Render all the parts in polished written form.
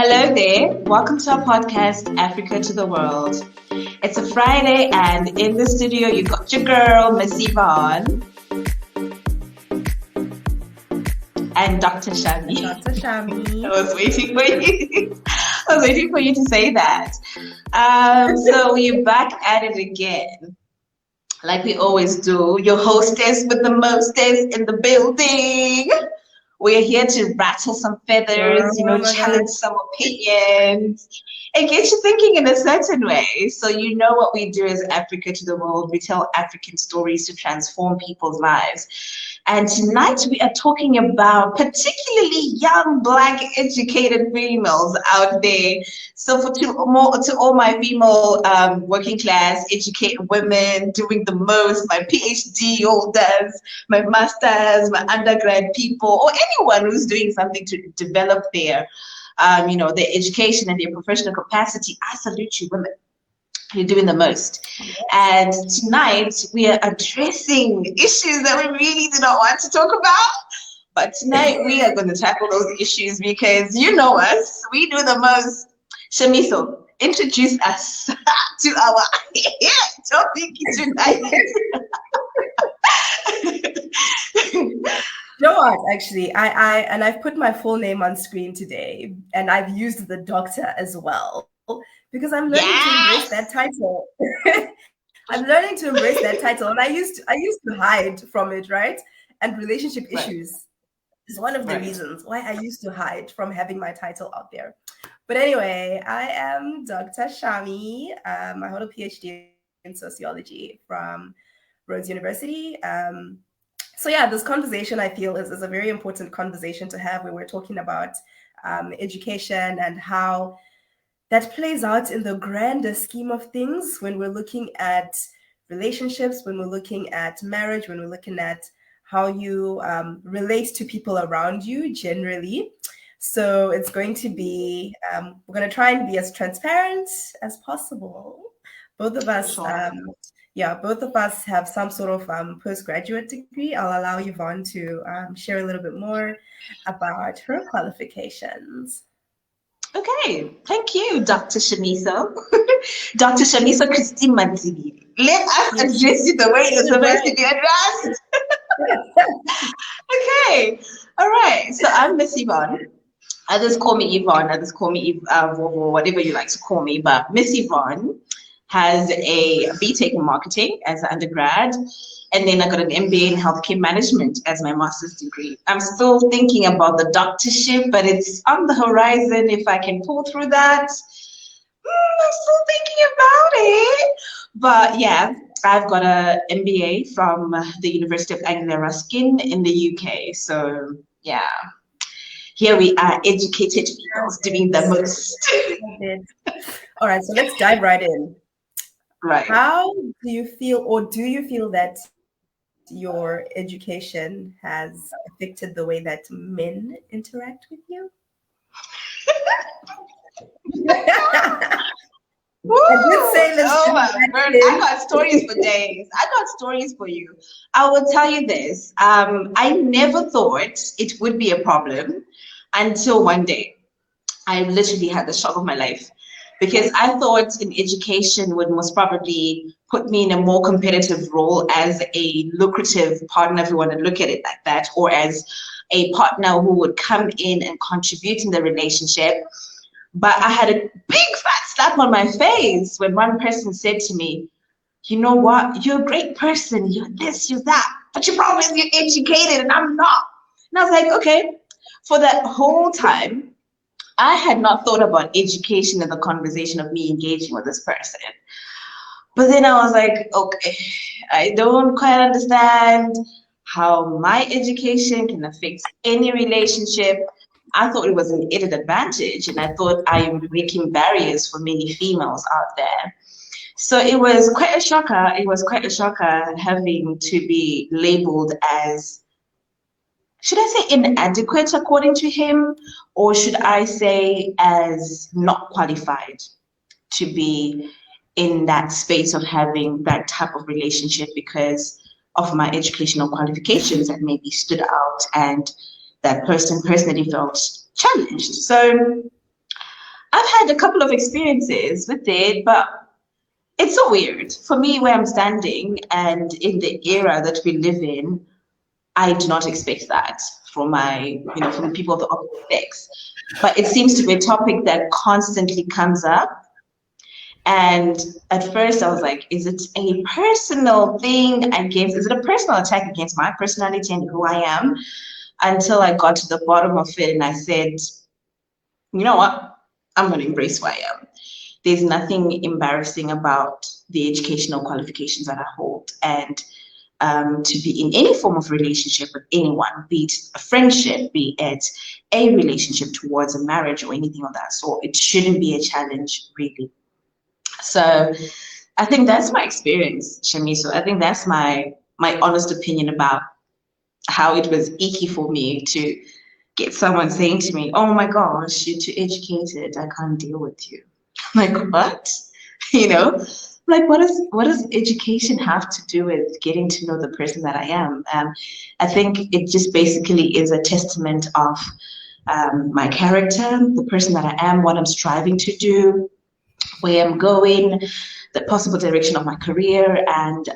Hello there. Welcome to our podcast, Africa to the World. It's a Friday, and in the studio, you got your girl, Miss Yvonne, and Dr. Shami. Dr. Shami. I was waiting for you. I was waiting for you to say that. So we're back at it again, like we always do. Your hostess with the mostest in the building. We're here to rattle some feathers, challenge some opinions, and get you thinking in a certain way. So you know what we do as Africa to the World. We tell African stories to transform people's lives. And tonight we are talking about particularly young, Black, educated females out there. So to all my female working class, educated women doing the most, my PhD holders, my masters, my undergrad people, or anyone who's doing something to develop their education and their professional capacity, I salute you, women. You're doing the most. And tonight we are addressing issues that we really do not want to talk about. But tonight we are going to tackle those issues because you know us, we do the most. Shamiso, introduce us to our topic tonight. You know what, actually, I've put my full name on screen today, and I've used the doctor as well. Because I'm learning to embrace that title. I'm learning to embrace that title. And I used to hide from it, right? And relationship issues is one of the reasons why I used to hide from having my title out there. But anyway, I am Dr. Shami. I hold a PhD in sociology from Rhodes University. This conversation I feel is a very important conversation to have when we're talking about education and how that plays out in the grander scheme of things when we're looking at relationships, when we're looking at marriage, when we're looking at how you relate to people around you generally. So it's going to be, we're going to try and be as transparent as possible. Both of us, both of us have some sort of postgraduate degree. I'll allow Yvonne to share a little bit more about her qualifications. Okay, thank you, Dr. Shamiso. Dr. Shamiso Christine Madzibi. Let us address you the way you're supposed to be addressed. Okay, all right. So I'm Miss Yvonne. Others call me Yvonne, others call me Vovo, whatever you like to call me. But Miss Yvonne has a BTech in marketing as an undergrad. And then I got an MBA in healthcare management as my master's degree. I'm still thinking about the doctorship, but it's on the horizon if I can pull through that. I'm still thinking about it. But yeah, I've got an MBA from the University of Anglia-Ruskin in the UK. So yeah, here we are, educated females doing the most. All right, so let's dive right in. Right. How do you feel, or do you feel that your education has affected the way that men interact with you? I got stories for days. I got stories for you. I will tell you this. I never thought it would be a problem until one day. I literally had the shock of my life. Because I thought in education would most probably put me in a more competitive role as a lucrative partner, if you want to look at it like that, or as a partner who would come in and contribute in the relationship. But I had a big fat slap on my face when one person said to me, you know what, you're a great person, you're this, you're that, but your problem is you're educated and I'm not. And I was like, okay, for that whole time, I had not thought about education in the conversation of me engaging with this person. But then I was like, okay, I don't quite understand how my education can affect any relationship. I thought it was an added advantage, and I thought I am breaking barriers for many females out there. So it was quite a shocker. It was quite a shocker having to be labeled as, should I say inadequate according to him, or should I say as not qualified to be in that space of having that type of relationship because of my educational qualifications that maybe stood out and that person personally felt challenged. So I've had a couple of experiences with it, but it's so weird for me where I'm standing and in the era that we live in. I do not expect that from from people of the opposite sex. But it seems to be a topic that constantly comes up. And at first I was like, is it a personal thing against, is it a personal attack against my personality and who I am? Until I got to the bottom of it and I said, you know what? I'm going to embrace who I am. There's nothing embarrassing about the educational qualifications that I hold. And to be in any form of relationship with anyone, be it a friendship, be it a relationship towards a marriage or anything of that sort, it shouldn't be a challenge, really. So I think that's my experience, Shamiso. I think that's my honest opinion about how it was icky for me to get someone saying to me, "Oh my gosh, you're too educated. I can't deal with you." I'm like, what? You know, like what does education have to do with getting to know the person that I am? I think it just basically is a testament of my character, the person that I am, what I'm striving to do, where I'm going, the possible direction of my career, and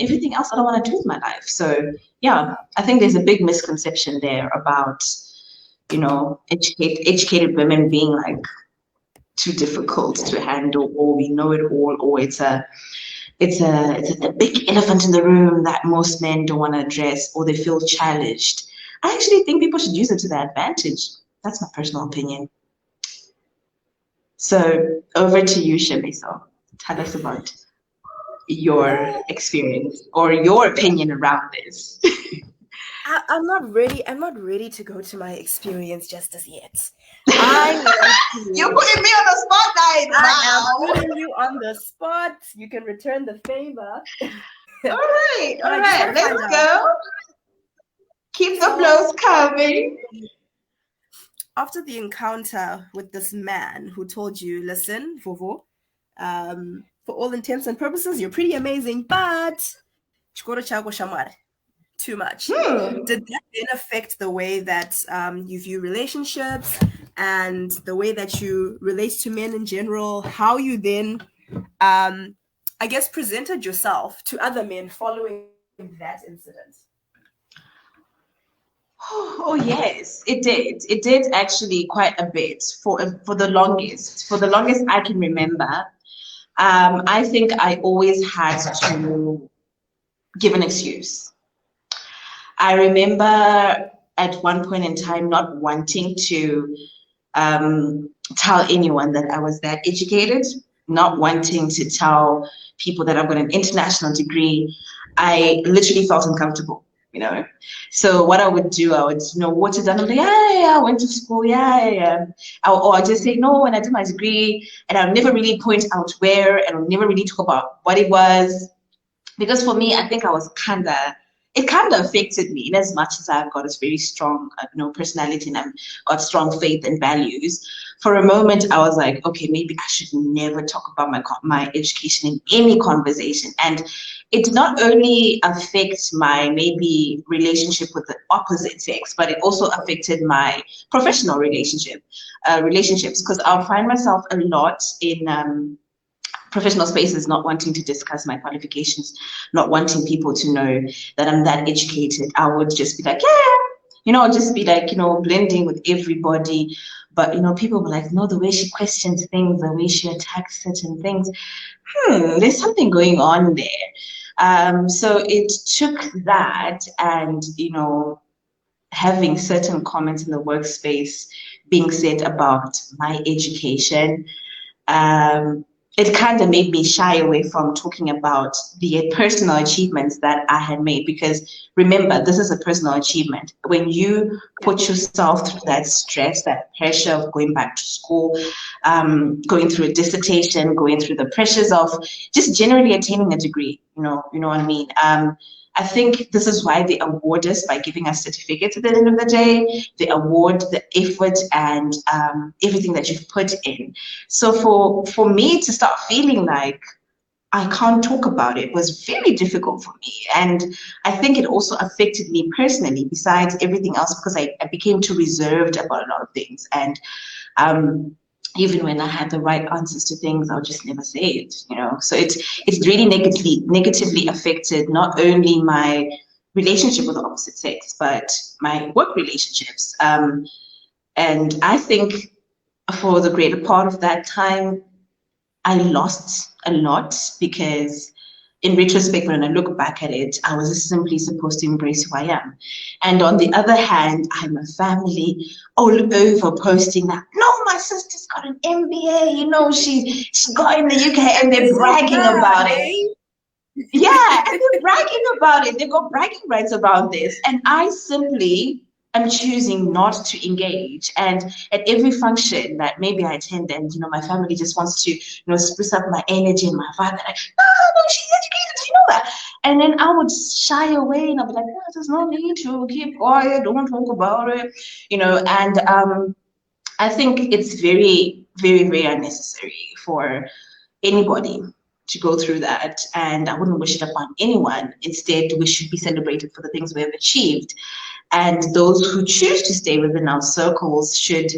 everything else that I want to do with my life. So yeah, I think there's a big misconception there about educated women being like too difficult to handle, or we know it all, or it's a big elephant in the room that most men don't want to address, or they feel challenged. I actually think people should use it to their advantage. That's my personal opinion. So over to you, Shamiso. Tell us about your Well, experience or your opinion around this. I'm not ready. I'm not ready to go to my experience just as yet. I want You're to. putting me on the spotlight. I am Wow. putting you on the spot. You can return the favor. All right, But all I just right. want to find Let's out. go. Keep the So flows coming. after the encounter with this man who told you, listen, Vovo, for all intents and purposes, you're pretty amazing, but chikoro chako shamar, too much. Hmm. Did that then affect the way that you view relationships and the way that you relate to men in general? How you then, I guess, presented yourself to other men following that incident? Oh yes, it did. It did actually quite a bit for the longest. For the longest I can remember, I think I always had to give an excuse. I remember at one point in time not wanting to tell anyone that I was that educated, not wanting to tell people that I've got an international degree. I literally felt uncomfortable, you know. So what I would do, I would, water down. I'm like, yeah, yeah, I went to school, yeah, yeah, yeah. Or I just say no, when I did my degree, and I'll never really point out where, and I'll never really talk about what it was, because for me, I think I was it kind of affected me in as much as I've got a very strong, personality and I've got strong faith and values. For a moment, I was like, okay, maybe I should never talk about my education in any conversation. And it did not only affect my maybe relationship with the opposite sex, but it also affected my professional relationships, because I'll find myself a lot in professional spaces not wanting to discuss my qualifications, not wanting people to know that I'm that educated. I would just be like, yeah, I'll just be like, blending with everybody. But, people were like, no, the way she questions things, the way she attacks certain things, there's something going on there. So it took that and, having certain comments in the workspace being said about my education, um, it kind of made me shy away from talking about the personal achievements that I had made. Because remember, this is a personal achievement. When you put yourself through that stress, that pressure of going back to school, going through a dissertation, going through the pressures of just generally attaining a degree, you know what I mean? I think this is why they award us by giving us certificates at the end of the day. They award the effort and everything that you've put in. So for me to start feeling like I can't talk about it was very difficult for me. And I think it also affected me personally, besides everything else, because I became too reserved about a lot of things. And even when I had the right answers to things, I'll just never say it, you know. So it's really negatively affected not only my relationship with the opposite sex, but my work relationships. And I think for the greater part of that time, I lost a lot because in retrospect, when I look back at it, I was simply supposed to embrace who I am. And on the other hand, I'm a family all over posting that, no, my sister's got an MBA, you know, she got in the UK, and And they're you're so bragging proud, about it. eh? Yeah, and they're bragging about it. They've got bragging rights around this. And I simply am choosing not to engage. And at every function that maybe I attend, and you know, my family just wants to, you know, spruce up my energy and my vibe. And I, no, no, she's educated, you know that. And then I would shy away and I'll be like, no, there's no need to keep quiet, don't talk about it, you know, and I think it's very, very, very unnecessary for anybody to go through that. And I wouldn't wish it upon anyone. Instead, we should be celebrated for the things we have achieved. And those who choose to stay within our circles should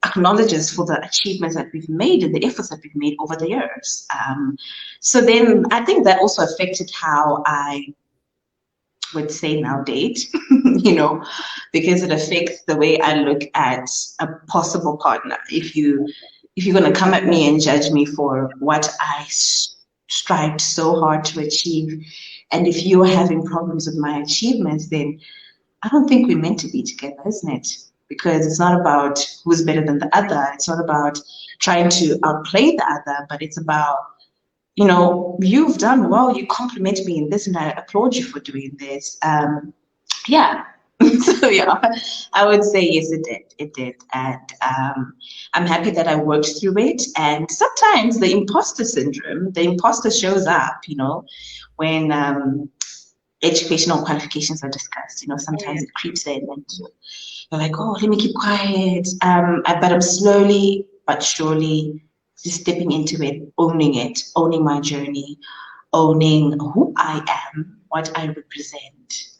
acknowledge us for the achievements that we've made and the efforts that we've made over the years. So then I think that also affected how I would say now date, you know, because it affects the way I look at a possible partner. If you're going to come at me and judge me for what I strived so hard to achieve, and if you're having problems with my achievements, then I don't think we're meant to be together, isn't it? Because it's not about who's better than the other. It's not about trying to outplay the other, but it's about, you know, you've done well, you compliment me in this, and I applaud you for doing this. Yeah. So yeah, I would say yes, it did. It did. And I'm happy that I worked through it. And sometimes the imposter syndrome, the imposter shows up, you know, when educational qualifications are discussed. You know, Oh, sometimes yeah. it creeps in and you're like, oh, let me keep quiet. But I'm slowly but surely just stepping into it, owning my journey, owning who I am, what I represent,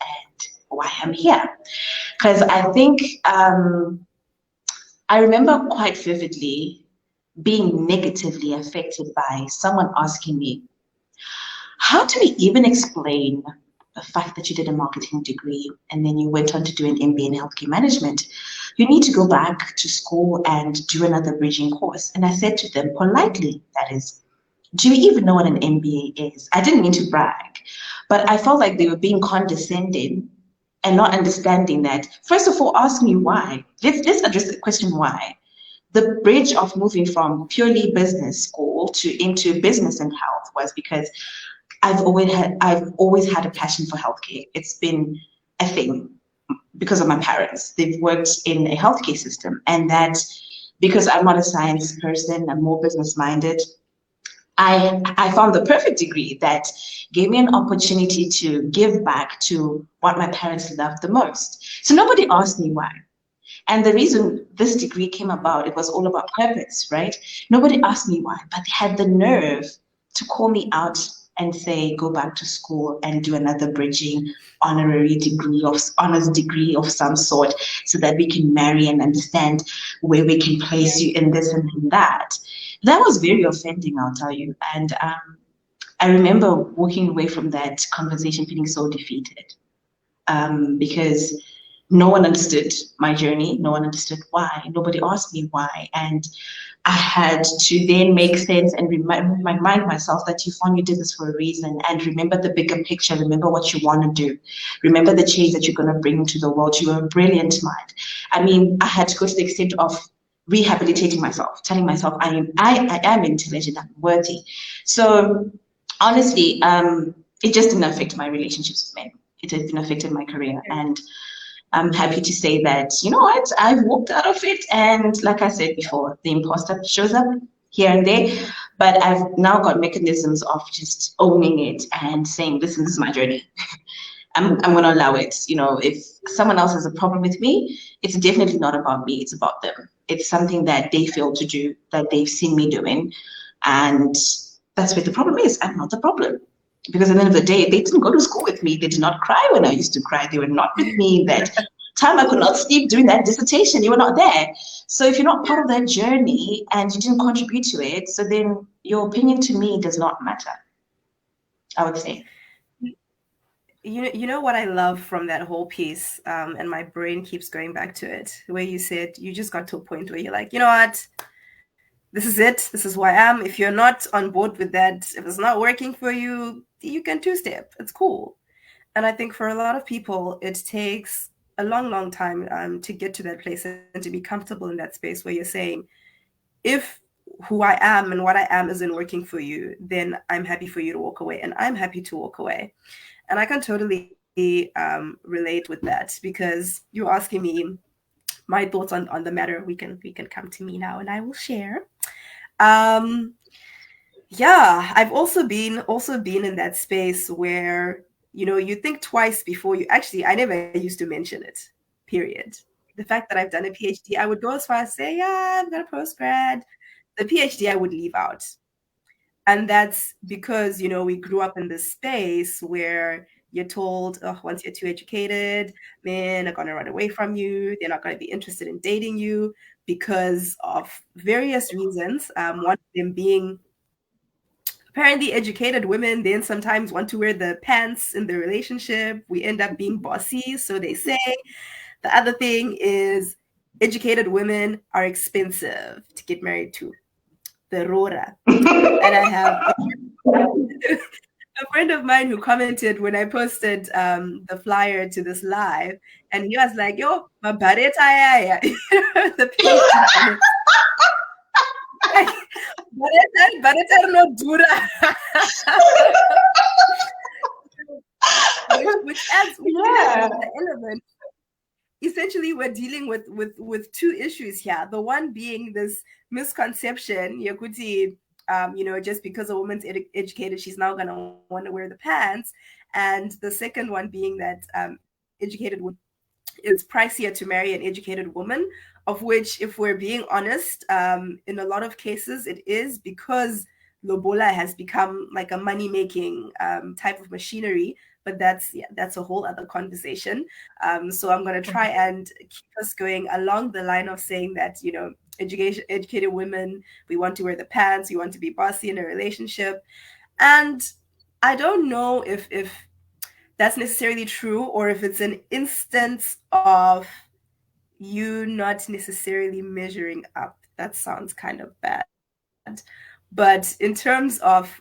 and why I'm here. Because I think I remember quite vividly being negatively affected by someone asking me, how do we even explain the fact that you did a marketing degree and then you went on to do an MBA in healthcare management? You need to go back to school and do another bridging course. And I said to them politely, that is, do you even know what an MBA is? I didn't mean to brag, but I felt like they were being condescending and not understanding that. First of all, ask me why. Let's address the question why. The bridge of moving from purely business school to into business and health was because I've always had a passion for healthcare. It's been a thing because of my parents. They've worked in a healthcare system, and that because I'm not a science person, I'm more business minded. I found the perfect degree that gave me an opportunity to give back to what my parents loved the most. So nobody asked me why. And the reason this degree came about, it was all about purpose, right? Nobody asked me why, but they had the nerve to call me out and say, go back to school and do another bridging honors degree of some sort, so that we can marry and understand where we can place you in this and in that. That was very offending, I'll tell you. And I remember walking away from that conversation feeling so defeated, because no one understood my journey. No one understood why. Nobody asked me why. And I had to then make sense and remind myself that you did this for a reason. And remember the bigger picture. Remember what you want to do. Remember the change that you're going to bring to the world. You are a brilliant mind. I mean, I had to go to the extent of rehabilitating myself, telling myself I am intelligent, I'm worthy. So honestly, it just didn't affect my relationships with men. It didn't affect my career. And I'm happy to say that, you know what, I've walked out of it. And like I said before, the imposter shows up here and there, but I've now got mechanisms of just owning it and saying, listen, this is my journey. I'm going to allow it. You know, if someone else has a problem with me, it's definitely not about me. It's about them. It's something that they failed to do, that they've seen me doing. And that's where the problem is. I'm not the problem. Because at the end of the day, they didn't go to school with me. They did not cry when I used to cry. They were not with me that time I could not sleep doing that dissertation. You were not there. So if you're not part of that journey and you didn't contribute to it, so then your opinion to me does not matter, I would say. You know what I love from that whole piece, and my brain keeps going back to it, where you said you just got to a point where you're like, you know what, this is it, this is who I am. If you're not on board with that, if it's not working for you, you can two-step. It's cool. And I think for a lot of people, it takes a long, long time to get to that place and to be comfortable in that space where you're saying, if who I am and what I am isn't working for you, then I'm happy for you to walk away, and I'm happy to walk away. And I can totally relate with that, because you're asking me my thoughts on the matter. We can come to me now, and I will share. Um, yeah, I've also been in that space where, you think twice before you actually. I never used to mention it. Period. The fact that I've done a PhD, I would go as far as say, yeah, I've got a postgrad. The PhD I would leave out. And that's because, we grew up in this space where you're told, oh, once you're too educated, men are going to run away from you. They're not going to be interested in dating you because of various reasons. One of them being apparently educated women then sometimes want to wear the pants in the relationship. We end up being bossy, so they say. The other thing is educated women are expensive to get married to. The Rora. And I have a friend of mine who commented when I posted the flyer to this live, and he was like, "Yo, my bareta ya," the PhD comments. Like, bareta no dura, which Yeah. adds the element. Essentially, we're dealing with two issues here. The one being this misconception, Yakuti, just because a woman's educated, she's now going to want to wear the pants. And the second one being that educated women, it's pricier to marry an educated woman, of which, if we're being honest, in a lot of cases, it is because Lobola has become like a money-making type of machinery. But that's a whole other conversation. So I'm going to try and keep us going along the line of saying that, educated women, we want to wear the pants, we want to be bossy in a relationship. And I don't know if that's necessarily true, or if it's an instance of you not necessarily measuring up. That sounds kind of bad. But in terms of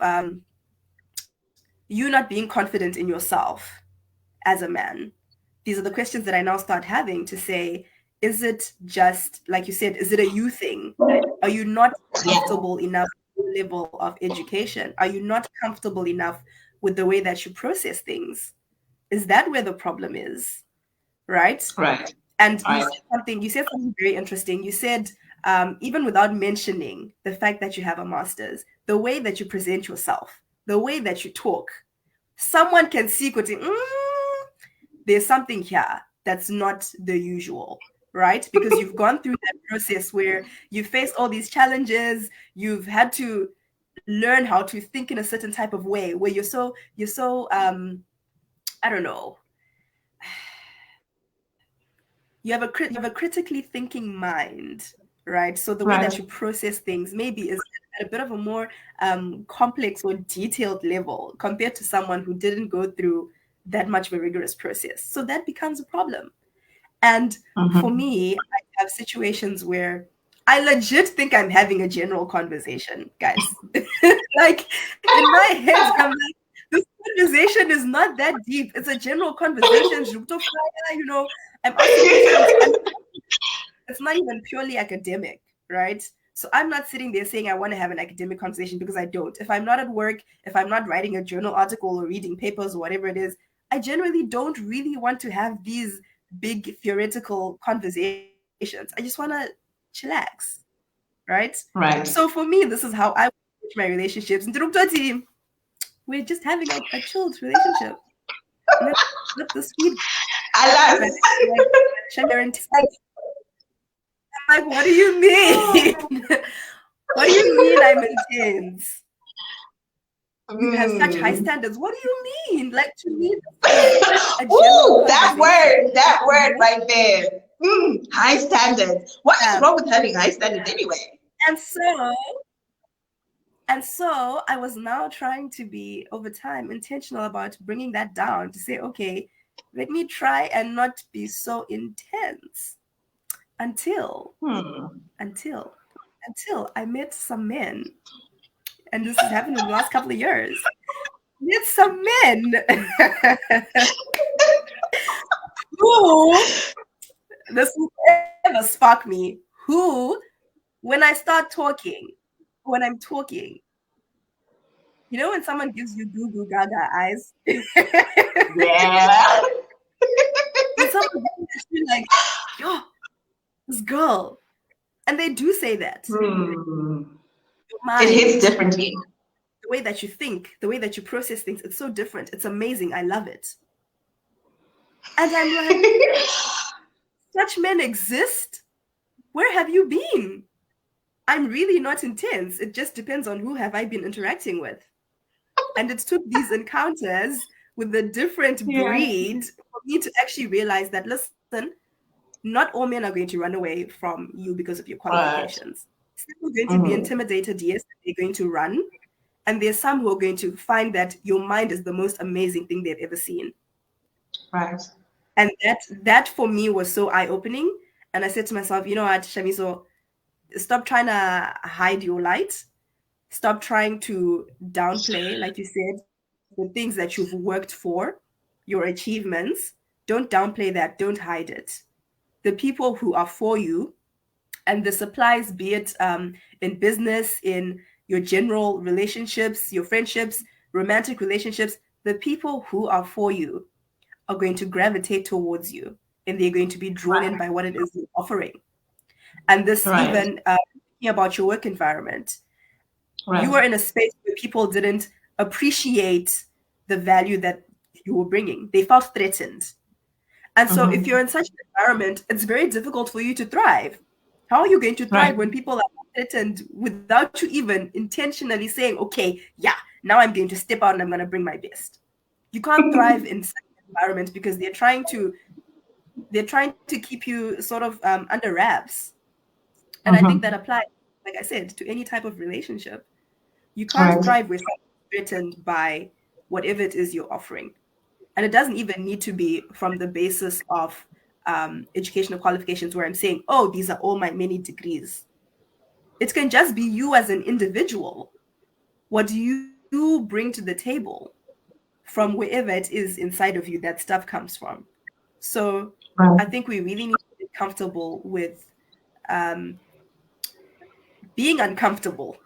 you not being confident in yourself as a man, these are the questions that I now start having to say, is it just, like you said, is it a you thing? Are you not Yeah. comfortable enough with the level of education? Are you not comfortable enough with the way that you process things? Is that where the problem is? Right? Right. And Right. you said something very interesting. You said, even without mentioning the fact that you have a master's, the way that you present yourself, the way that you talk, someone can see, there's something here that's not the usual, right? Because you've gone through that process where you faced all these challenges, you've had to learn how to think in a certain type of way where you're so I don't know, you have a critically thinking mind, right? So the way that you Right. process things maybe is at a bit of a more complex or detailed level compared to someone who didn't go through that much of a rigorous process. So that becomes a problem. And for Mm-hmm. me, I have situations where I legit think I'm having a general conversation, guys. Like in my head, I'm like, this conversation is not that deep. It's a general conversation. I'm asking questions, and it's not even purely academic, right? So I'm not sitting there saying I want to have an academic conversation, because I don't. If I'm not at work, if I'm not writing a journal article or reading papers or whatever it is, I generally don't really want to have these big theoretical conversations. I just want to chillax, right? So Right. for me, this is how I approach my relationships. Team, we're just having a chilled relationship. And then let the sweet Alas. like like, what do you mean? What do you mean I'm intense? You have such high Mm. standards. What do you mean? Like, to me, this is a general Ooh, that conversation. word, that word right there. High standards. What is Yeah. wrong with having high standards anyway? And so I was now trying to be over time intentional about bringing that down to say, okay, let me try and not be so intense until Hmm. until I met some men, and this has happened in the last couple of years. Met some men who, this will ever spark me, who, when I start talking, when I'm talking, you know, when someone gives you goo goo gaga eyes, Yeah. when someone gives you like, yo, this girl, and they do say that, Hmm. your It hits mind, differently. the way that you think, the way that you process things, it's so different. It's amazing. I love it. And I'm like, such men exist? Where have you been? I'm really not intense. It just depends on who have I been interacting with. And it took these encounters with the different Yeah. breed for me to actually realize that, listen, not all men are going to run away from you because of your Right. qualifications. Some are going to be Mm-hmm. intimidated, yes, they're going to run. And there's some who are going to find that your mind is the most amazing thing they've ever seen. Right. And that for me was so eye-opening. And I said to myself, you know what, Shamiso, stop trying to hide your light. Stop trying to downplay, like you said, the things that you've worked for, your achievements. Don't downplay that. Don't hide it. The people who are for you and the supplies, be it in business, in your general relationships, your friendships, romantic relationships, the people who are for you are going to gravitate towards you and they're going to be drawn in Right. by what it is you're offering. And this, Right. even thinking about your work environment, you Right. were in a space where people didn't appreciate the value that you were bringing. They felt threatened. And so, if Mm-hmm. you're in such an environment, it's very difficult for you to thrive. How are you going to Right. thrive when people are threatened without you even intentionally saying, okay, yeah, now I'm going to step out and I'm going to bring my best? You can't thrive in such an environment because they're trying to keep you sort of under wraps. And I think that Mm-hmm. applies, like I said, to any type of relationship. You can't Right. thrive where someone's threatened by whatever it is you're offering. And it doesn't even need to be from the basis of educational qualifications where I'm saying, oh, these are all my many degrees. It can just be you as an individual. What do you bring to the table from wherever it is inside of you that stuff comes from? So I Right. think we really need to get comfortable with um, being uncomfortable.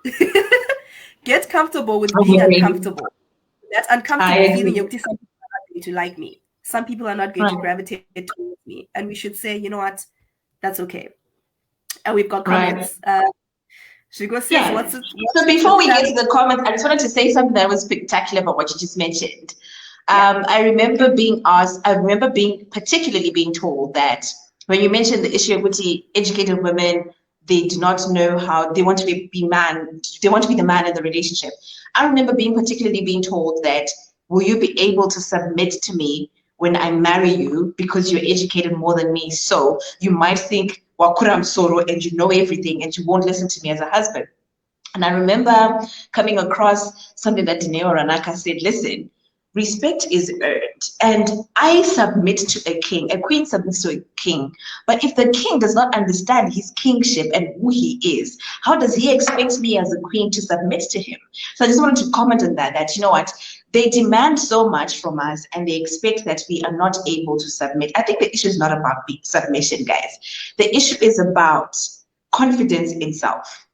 Get comfortable with I being agree. uncomfortable. That I uncomfortable feeling, agree. some people are not going to like me. Some people are not going to Right. gravitate towards me. And we should say, you know what, that's okay. And we've got Right. comments. Shigo says, Yeah. what's So with the before we get family? to the comments, I just wanted to say something that was spectacular about what you just mentioned. Yeah, I remember being asked, I remember being particularly being told that when you mentioned the issue of which educated women, they do not know how they want to be man, they want to be the man in the relationship. I remember being particularly being told that, will you be able to submit to me when I marry you because you're educated more than me? So you might think, Wakuram Soro, and you know everything and you won't listen to me as a husband. And I remember coming across something that Dineo Ranaka said, listen, respect is earned. And I submit to a king, a queen submits to a king. But if the king does not understand his kingship and who he is, how does he expect me as a queen to submit to him? So I just wanted to comment on that, that you know what, they demand so much from us and they expect that we are not able to submit. I think the issue is not about submission, guys. The issue is about confidence in self.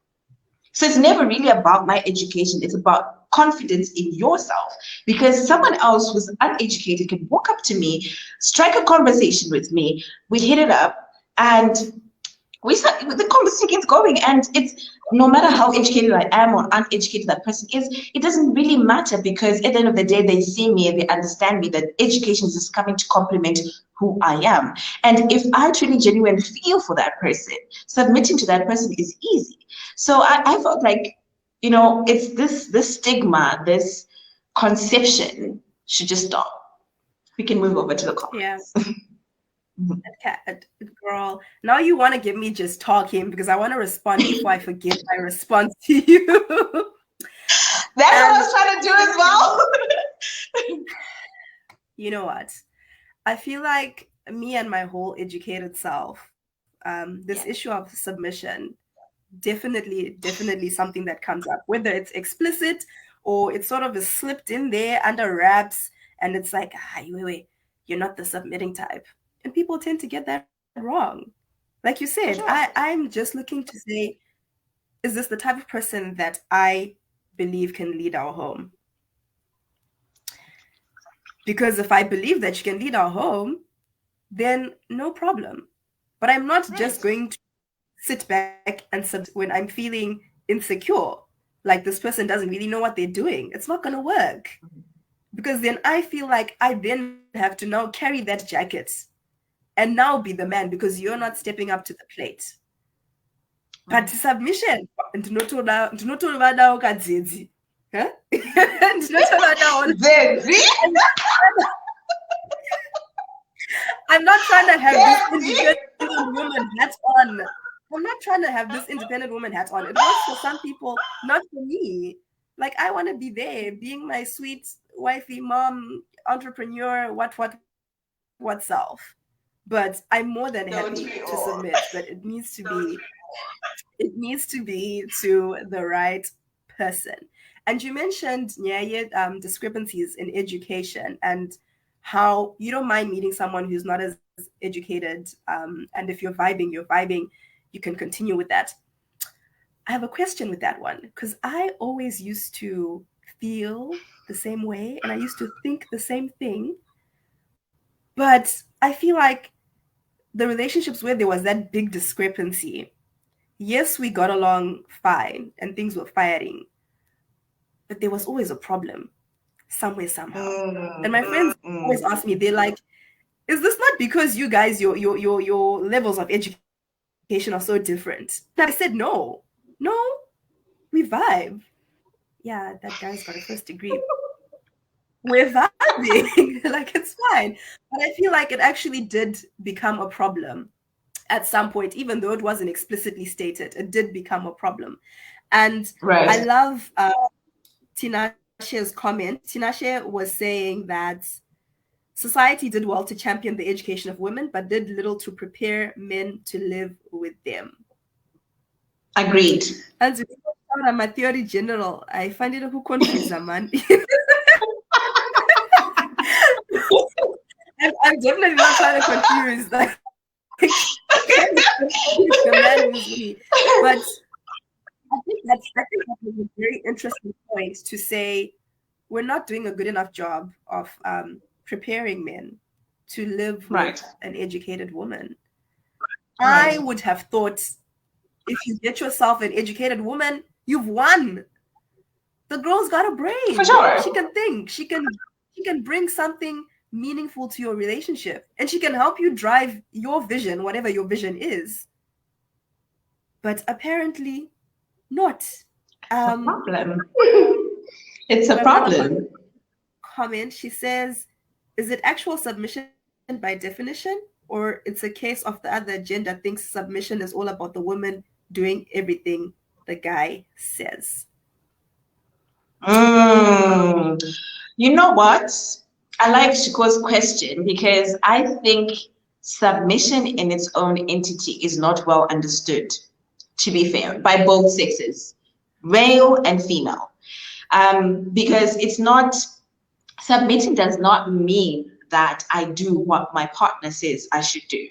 So it's never really about my education. It's about confidence in yourself. Because someone else who's uneducated can walk up to me, strike a conversation with me, we hit it up, and we start the conversation gets going. And it's no matter how educated I am or uneducated that person is, it doesn't really matter because at the end of the day, they see me and they understand me that education is just coming to complement who I am. And if I truly genuinely feel for that person, submitting to that person is easy. So I felt like, you know, it's this stigma, this conception should just stop. We can move over to the yeah. comments. Mhm. Girl, now you want to give me just talking because I want to respond before I forget my response to you. That's what I And was trying to do as well. you know what? I feel like me and my whole educated self, this issue Yeah, of submission, definitely something that comes up, whether it's explicit or it's sort of is slipped in there under wraps, and it's like, wait, you're not the submitting type, and people tend to get that wrong. Like you said, for sure. I'm just looking to say, is this the type of person that I believe can lead our home? Because if I believe that you can lead our home, then no problem. But I'm not Right. just going to sit back and submit when I'm feeling insecure. Like this person doesn't really know what they're doing. It's not going to work. Because then I feel like I then have to now carry that jacket and now be the man because you're not stepping up to the plate. But Right. submission, ndinotoda ukadzidzi. Huh? Ndinotoda Zedzi. I'm not trying to have this Zedzi. independent woman hat on. I'm not trying to have this independent woman hat on. It works for some people, not for me. Like I want to be there, being my sweet wifey, mom, entrepreneur, what self. But I'm more than happy Don't to we submit, all? but it needs to be to the right person. And you mentioned discrepancies in education and how you don't mind meeting someone who's not as educated. And if you're vibing, you can continue with that. I have a question with that one because I always used to feel the same way and I used to think the same thing. But I feel like the relationships where there was that big discrepancy, yes, we got along fine and things were firing, but there was always a problem somewhere, somehow. And my friends always Mm. ask me, they're like, is this not because you guys, your levels of education are so different? And I said, no, we vibe. Yeah, that guy's got a first degree. We're vibing. Like it's fine. But I feel like it actually did become a problem at some point, even though it wasn't explicitly stated, it did become a problem. And I Right. love Tinashe's comment. Tinashe was saying that society did well to champion the education of women, but did little to prepare men to live with them. Agreed. And my theory general, I find it who confuse a man. I'm definitely not trying to confuse, like, trying to confuse the man who's with me. But I think that was a very interesting point to say we're not doing a good enough job of preparing men to live with Right. an educated woman. I Right. would have thought if you get yourself an educated woman, you've won. The girl's got a For brain. sure. She can think. She can bring something meaningful to your relationship, and she can help you drive your vision, whatever your vision is. But apparently not. It's a Um, problem. It's a we have another problem. comment. She says, "Is it actual submission by definition, or it's a case of the other gender thinks submission is all about the woman doing everything the guy says?" Mm. You know what? I like Shiko's question because I think submission in its own entity is not well understood, to be fair, by both sexes, male and female. Because it's not, submitting does not mean that I do what my partner says I should do.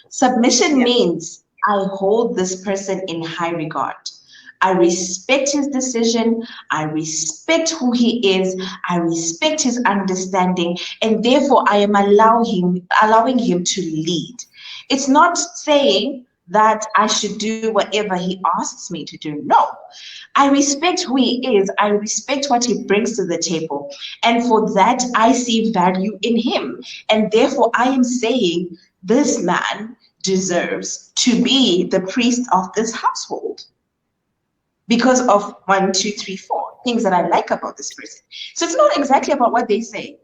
Submission Yeah. means I hold this person in high regard. I respect his decision. I respect who he is. I respect his understanding, and therefore I am allowing him to lead. It's not saying that I should do whatever he asks me to do. No, I respect who he is. I respect what he brings to the table. And for that, I see value in him. And therefore, I am saying this man deserves to be the priest of this household because of one, two, three, four things that I like about this person. So it's not exactly about what they say.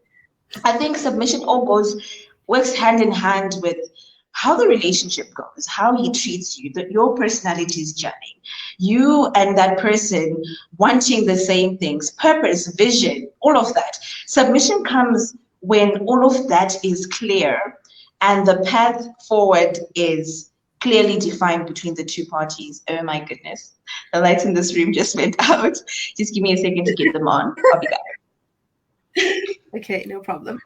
I think submission all goes works hand in hand with how the relationship goes, how he treats you, that your personality is gelling, you and that person wanting the same things, purpose, vision, all of that. Submission comes when all of that is clear and the path forward is clearly defined between the two parties. Oh my goodness. The lights in this room just went out. Just give me a second to get them on. I'll be back. Okay, no problem.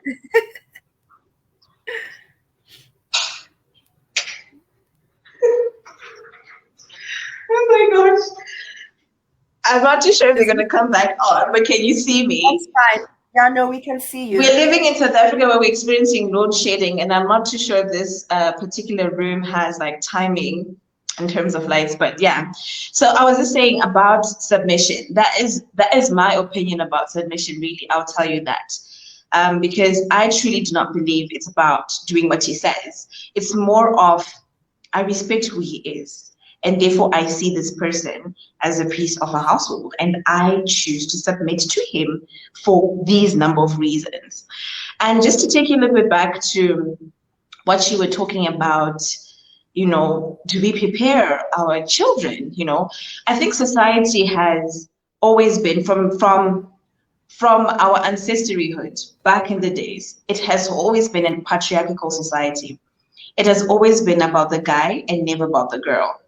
Oh my gosh. I'm not too sure if they're going to come back on, but can you see That's me? fine. Yeah, no, we can see you. We're living in South Africa where we're experiencing load shedding, and I'm not too sure if this particular room has like timing in terms of lights, but yeah. So I was just saying about submission. That is my opinion about submission. Really, I'll tell you that. Because I truly do not believe it's about doing what he says. It's more of I respect who he is, and therefore I see this person as a piece of a household, and I choose to submit to him for these number of reasons. And just to take you a little bit back to what you were talking about, do we prepare our children? I think society has always been from our ancestryhood back in the days, it has always been a patriarchal society. It has always been about the guy and never about the girl.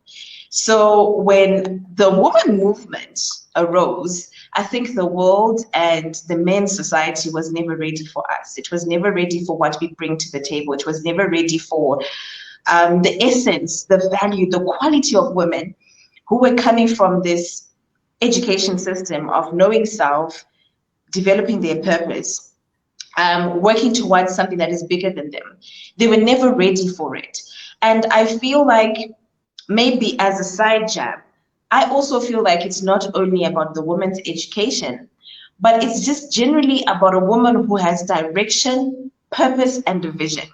So when the woman movement arose, I think the world and the men's society was never ready for us. It was never ready for what we bring to the table. It was never ready for the essence, the value, the quality of women who were coming from this education system of knowing self, developing their purpose, working towards something that is bigger than them. They were never ready for it. And I feel like maybe as a side jab, I also feel like it's not only about the woman's education, but it's just generally about a woman who has direction, purpose, and a vision.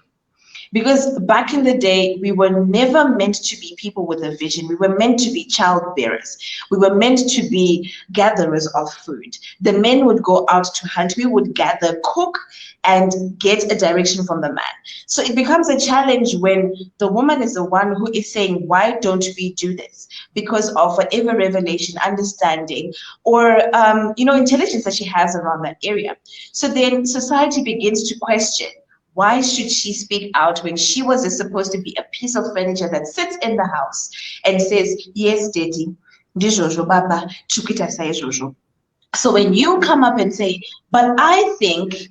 Because back in the day, we were never meant to be people with a vision. We were meant to be child bearers. We were meant to be gatherers of food. The men would go out to hunt. We would gather, cook, and get a direction from the man. So it becomes a challenge when the woman is the one who is saying, why don't we do this? Because of whatever revelation, understanding, or intelligence that she has around that area. So then society begins to question, why should she speak out when she was supposed to be a piece of furniture that sits in the house and says, yes, daddy, ndijojo baba, chukita saye jojo. So when you come up and say, but I think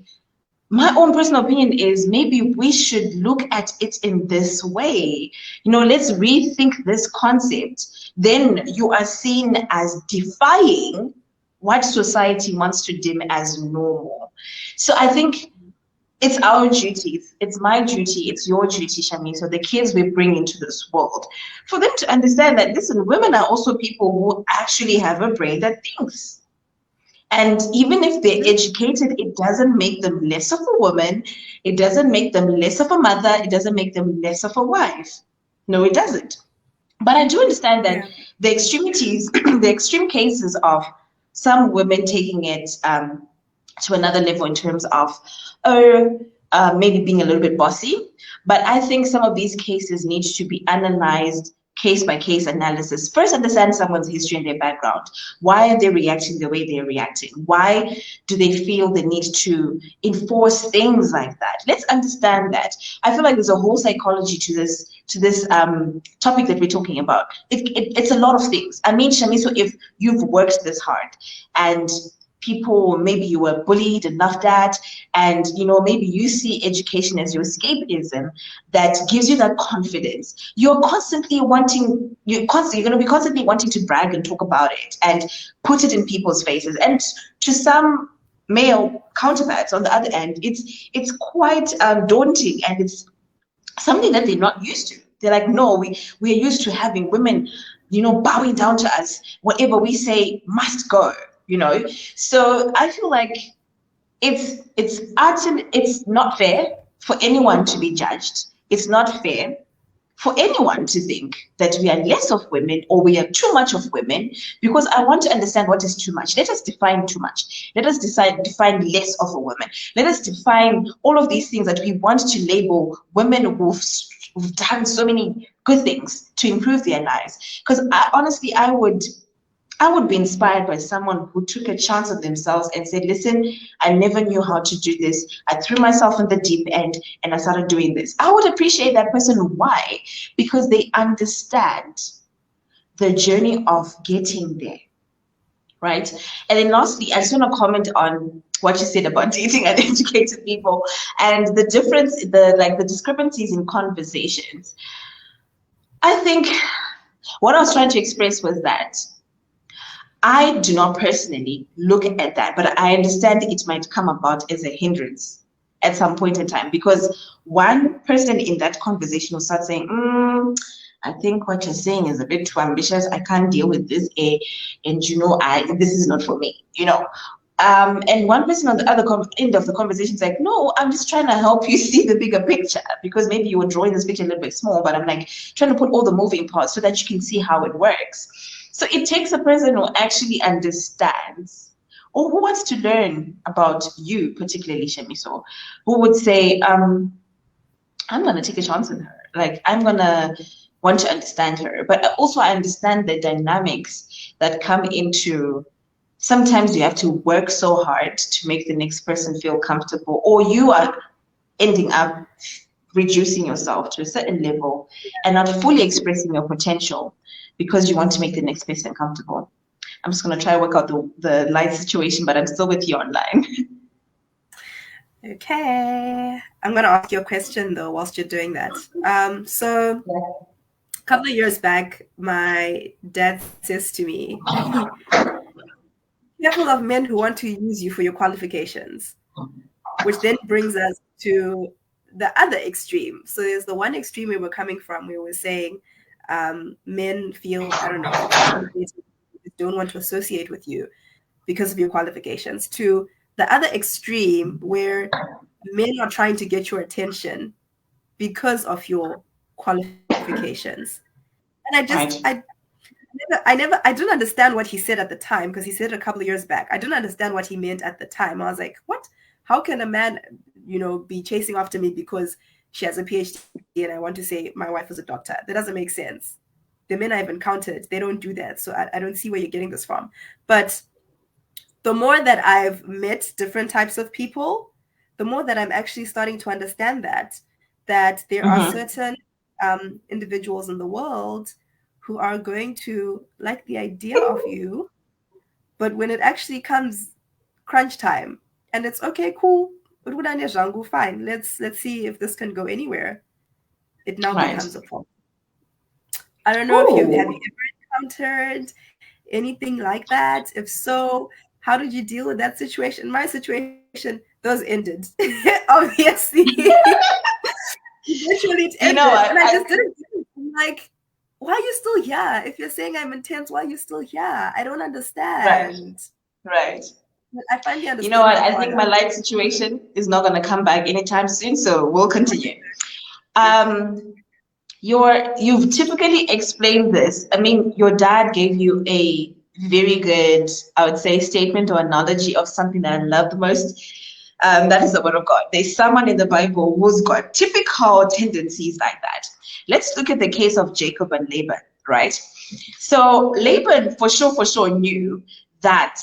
my own personal opinion is maybe we should look at it in this way. Let's rethink this concept. Then you are seen as defying what society wants to deem as normal. So I think it's our duties. It's my duty. It's your duty, Shami. So the kids we bring into this world, for them to understand that, listen, women are also people who actually have a brain that thinks. And even if they're educated, it doesn't make them less of a woman. It doesn't make them less of a mother. It doesn't make them less of a wife. No, it doesn't. But I do understand that the extremities, the extreme cases of some women taking it to another level in terms of, maybe being a little bit bossy. But I think some of these cases need to be analyzed case by case analysis. First, understand someone's history and their background. Why are they reacting the way they're reacting? Why do they feel the need to enforce things like that? Let's understand that. I feel like there's a whole psychology to this topic that we're talking about. It's a lot of things. I mean, Shamiso, if you've worked this hard and people, maybe you were bullied and laughed at, and maybe you see education as your escapism that gives you that confidence. You're going to be constantly wanting to brag and talk about it and put it in people's faces. And to some male counterparts on the other end, it's quite daunting, and it's something that they're not used to. They're like, no, we are used to having women bowing down to us. Whatever we say must go. So I feel like it's not fair for anyone to be judged. It's not fair for anyone to think that we are less of women or we are too much of women, because I want to understand what is too much. Let us define too much. Let us define less of a woman. Let us define all of these things that we want to label women who've done so many good things to improve their lives. Because honestly, I would be inspired by someone who took a chance on themselves and said, listen, I never knew how to do this. I threw myself in the deep end and I started doing this. I would appreciate that person. Why? Because they understand the journey of getting there, right? And then lastly, I just want to comment on what you said about dating uneducated people and the difference, the discrepancies in conversations. I think what I was trying to express was that I do not personally look at that, but I understand it might come about as a hindrance at some point in time, because one person in that conversation will start saying, I think what you're saying is a bit too ambitious. I can't deal with this, and this is not for me, and one person on the other end of the conversation is like, no, I'm just trying to help you see the bigger picture, because maybe you were drawing this picture a little bit small, but I'm like trying to put all the moving parts so that you can see how it works. So it takes a person who actually understands or who wants to learn about you, particularly Shemiso, who would say, I'm going to take a chance on her. Like, I'm going to want to understand her. But also, I understand the dynamics that come into sometimes you have to work so hard to make the next person feel comfortable, or you are ending up reducing yourself to a certain level and not fully expressing your potential because you want to make the next person comfortable. I'm just going to try to work out the light situation, but I'm still with you online. Okay. I'm going to ask you a question, though, whilst you're doing that. So a couple of years back, my dad says to me, careful of men who want to use you for your qualifications, which then brings us to the other extreme. So there's the one extreme we were coming from. We were saying men feel, I don't know, don't want to associate with you because of your qualifications, to the other extreme where men are trying to get your attention because of your qualifications. And I didn't understand what he said at the time, because he said it a couple of years back. I didn't understand what he meant at the time. I was like, what? How can a man, be chasing after me because she has a PhD and I want to say my wife is a doctor? That doesn't make sense. The men I've encountered, they don't do that. So I don't see where you're getting this from. But the more that I've met different types of people, the more that I'm actually starting to understand that there are certain individuals in the world who are going to like the idea of you, but when it actually comes crunch time, and it's okay, cool, fine, let's see if this can go anywhere, it now becomes a problem. I don't know if have you ever encountered anything like that? If so, how did you deal with that situation? In my situation, those ended. Obviously. Eventually it ended. And I just didn't. I'm like, why are you still here? If you're saying I'm intense, why are you still here? I don't understand. Right. But I finally understood. You know what? I think my life situation is not going to come back anytime soon, so we'll continue. You've typically explained this. I mean, your dad gave you a very good, I would say, statement or analogy of something that I love the most. That is the word of God. There's someone in the Bible who's got typical tendencies like that. Let's look at the case of Jacob and Laban, right? So Laban for sure knew that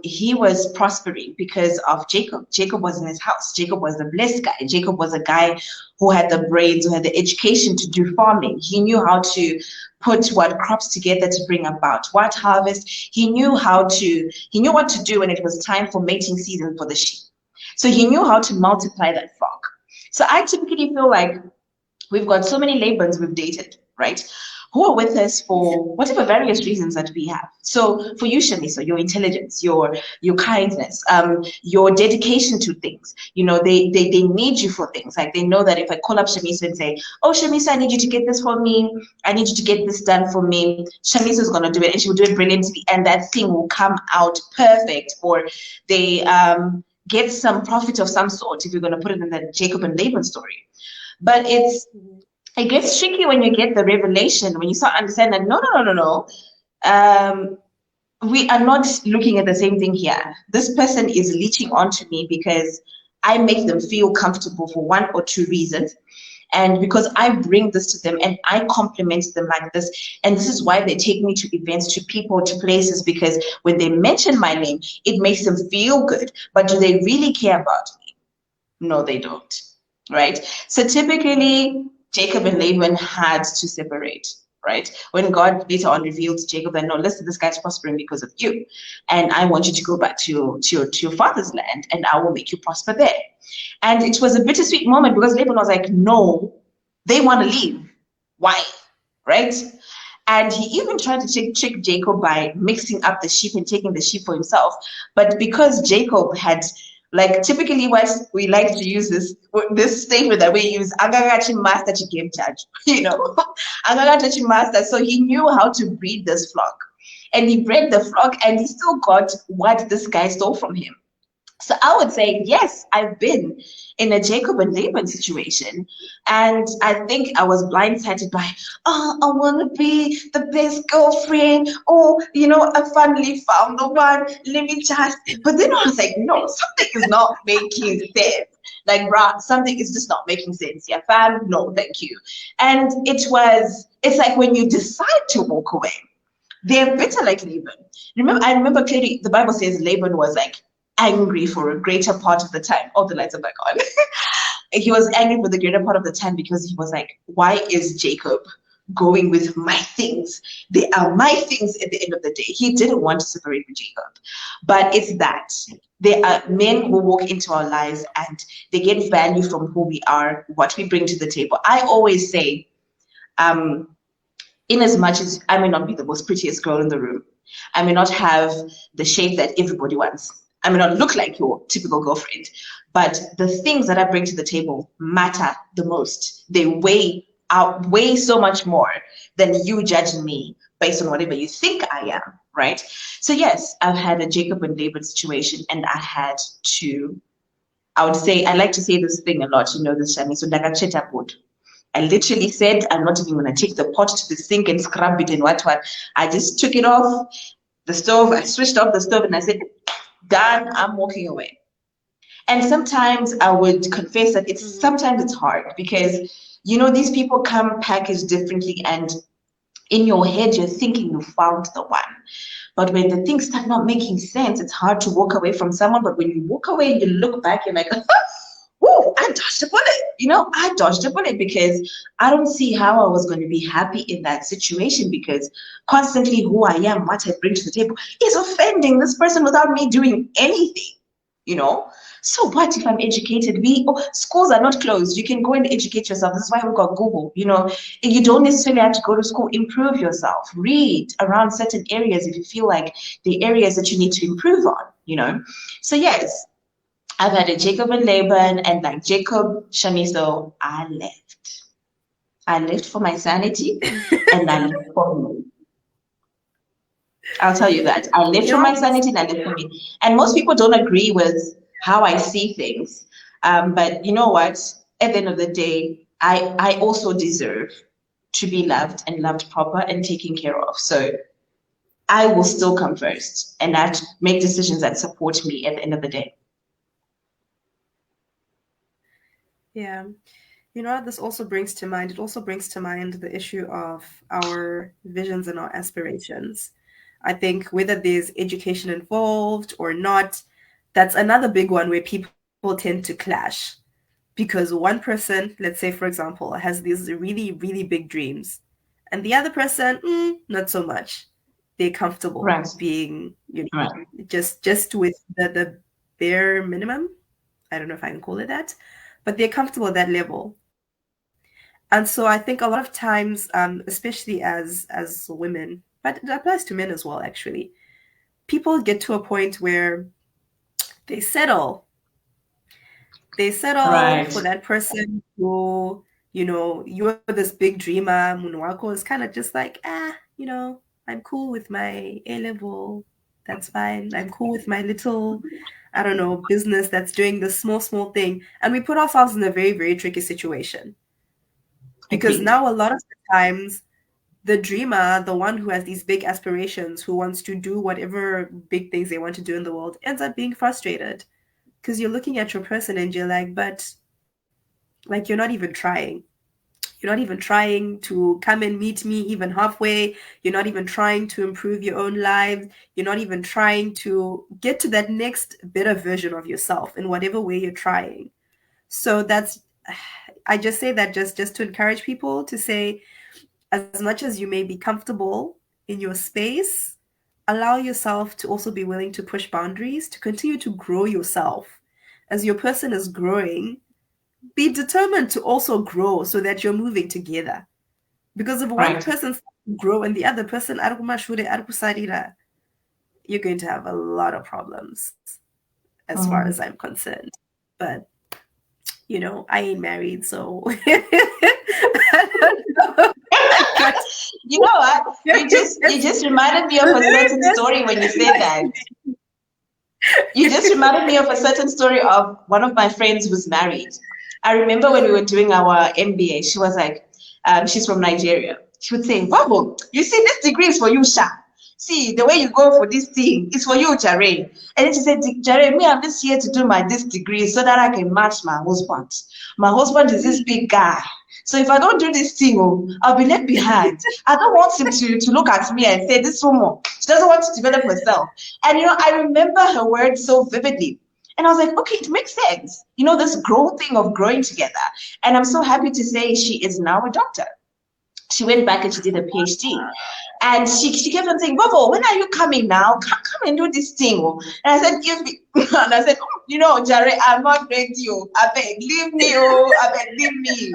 he was prospering because of Jacob. Jacob was in his house. Jacob was the blessed guy. Jacob was a guy who had the brains, who had the education to do farming. He knew how to put what crops together to bring about what harvest. He knew what to do when it was time for mating season for the sheep. So he knew how to multiply that flock. So I typically feel like we've got so many Labans we've dated, right? Who are with us for whatever various reasons that we have. So for you, Shamiso, your intelligence, your kindness, your dedication to things, they need you for things. Like they know that if I call up Shamiso and say, oh, Shamiso, I need you to get this for me. I need you to get this done for me. Shamiso is going to do it and she will do it brilliantly. And that thing will come out perfect, or they get some profit of some sort, if you're going to put it in the Jacob and Laban story. But it's It gets tricky when you get the revelation, when you start understanding that no, no, no, no, no. We are not looking at the same thing here. This person is leeching onto me because I make them feel comfortable for one or two reasons. And because I bring this to them and I compliment them like this. And this is why they take me to events, to people, to places, because when they mention my name, it makes them feel good. But do they really care about me? No, they don't. Right? So typically, Jacob and Laban had to separate. Right? When God later on revealed to Jacob that no, listen, this guy's prospering because of you. And I want you to go back to your father's land and I will make you prosper there. And it was a bittersweet moment because Laban was like, no, they want to leave. Why? Right? And he even tried to trick Jacob by mixing up the sheep and taking the sheep for himself. But because Jacob had, like, typically what we like to use this statement that we use, "Agagachi master game judge," "Agagachi master." So he knew how to breed this flock, and he bred the flock, and he still got what this guy stole from him. So I would say, yes, I've been in a Jacob and Laban situation. And I think I was blindsided by, oh, I want to be the best girlfriend. Oh, I finally found the one. Let me just. But then I was like, no, something is not making sense. Like, bruh, something is just not making sense. Yeah, fam, no, thank you. And it's like when you decide to walk away, they're bitter like Laban. I remember clearly the Bible says Laban was like angry for a greater part of the time. Oh, the lights are back on. He was angry for the greater part of the time because he was like, why is Jacob going with my things? They are my things at the end of the day. He didn't want to separate with Jacob. But it's that. There are men who walk into our lives and they get value from who we are, what we bring to the table. I always say, um, in as much as I may not be the most prettiest girl in the room, I may not have the shape that everybody wants, I may not look like your typical girlfriend, but the things that I bring to the table matter the most. They outweigh so much more than you judging me based on whatever you think I am, right? So yes, I've had a Jacob and David situation, and I would say, I like to say this thing a lot, this Shani, so like board. I literally said, I'm not even going to take the pot to the sink and scrub it and what. I just took it off the stove. I switched off the stove and I said, done, I'm walking away. And sometimes I would confess that sometimes it's hard because, these people come packaged differently and in your head, you're thinking you found the one. But when the things start not making sense, it's hard to walk away from someone. But when you walk away and you look back, you're like, whoa, I dodged a bullet. I dodged a bullet because I don't see how I was going to be happy in that situation because constantly who I am, what I bring to the table is offending this person without me doing anything, you know? So what if I'm educated? Schools are not closed. You can go and educate yourself. This is why we've got Google. You don't necessarily have to go to school. Improve yourself. Read around certain areas if you feel like the areas that you need to improve on. So yes, I've had a Jacob and Laban, and like Jacob, Shaniso, I left. I left for my sanity and I left for me. I'll tell you that. I left for You my know, sanity and I left for me. And most people don't agree with how I see things. But you know what? At the end of the day, I also deserve to be loved and loved proper and taken care of. So I will still come first and I have to make decisions that support me at the end of the day. yeah. You know what this also brings to mind? It also brings to mind the issue of our visions and our aspirations. I think whether there's education involved or not, that's another big one where people tend to clash. Because one person, let's say, for example, has these really, really big dreams, and the other person, not so much. They're comfortable Right. being, Right. just with the bare minimum. I don't know if I can call it that, but they're comfortable at that level. And so I think a lot of times, especially as women, but it applies to men as well, actually, people get to a point where they settle. They settle Right. for that person who, you're this big dreamer. Munwako is kind of just like, I'm cool with my A level. That's fine. I'm cool with my little, I don't know, business that's doing this small, small thing. And we put ourselves in a very, very tricky situation. Because Agreed. now a lot of the times, the dreamer, the one who has these big aspirations, who wants to do whatever big things they want to do in the world, ends up being frustrated because you're looking at your person and you're like, but like you're not even trying. You're not even trying to come and meet me even halfway. You're not even trying to improve your own lives. You're not even trying to get to that next better version of yourself in whatever way you're trying. So that's I just say that just to encourage people to say, as much as you may be comfortable in your space, allow yourself to also be willing to push boundaries to continue to grow yourself. As your person is growing, be determined to also grow so that you're moving together. Because if one Right. person starts to grow and the other person you're going to have a lot of problems as far as I'm Mm. concerned. But I ain't married, so I don't know. But You know what? You just reminded me of a certain story when you said that. You just reminded me of a certain story of one of my friends who's married. I remember when we were doing our MBA, she was like, she's from Nigeria. She would say, Babo, you see, this degree is for you, Sha. See, the way you go for this thing is for you, Jare. And then she said, Jare, me, I'm just here to do my this degree so that I can match my husband. My husband is this big guy. So if I don't do this thing, oh, I'll be left behind. I don't want him to look at me and say, this woman, she doesn't want to develop herself. And I remember her words so vividly. And I was like, okay, it makes sense. This growth thing of growing together. And I'm so happy to say she is now a doctor. She went back and she did a PhD. And she kept on saying, Bobo, when are you coming now? Come and do this thing. Oh. And I said, give me. And I said, Jared, I'm not ready. Oh. I beg, leave me. Oh, I beg, leave me.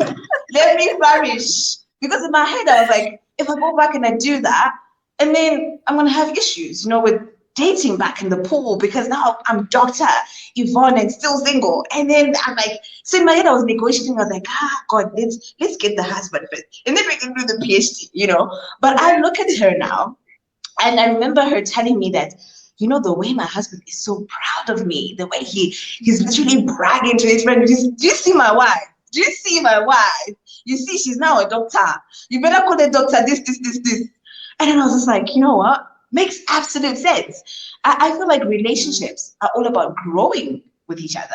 Let me flourish. Because in my head, I was like, if I go back and I do that, and then I'm going to have issues, with dating back in the pool because now I'm Dr. Yvonne and still single. And then I'm like, so in my head I was negotiating. I was like, God, let's get the husband first, and then we can do the PhD. But I look at her now, and I remember her telling me that, the way my husband is so proud of me, the way he's literally bragging to his friend. Do you see my wife? Do you see my wife? You see, she's now a doctor. You better call the doctor this. And then I was just like, you know what? Makes absolute sense. I feel like relationships are all about growing with each other.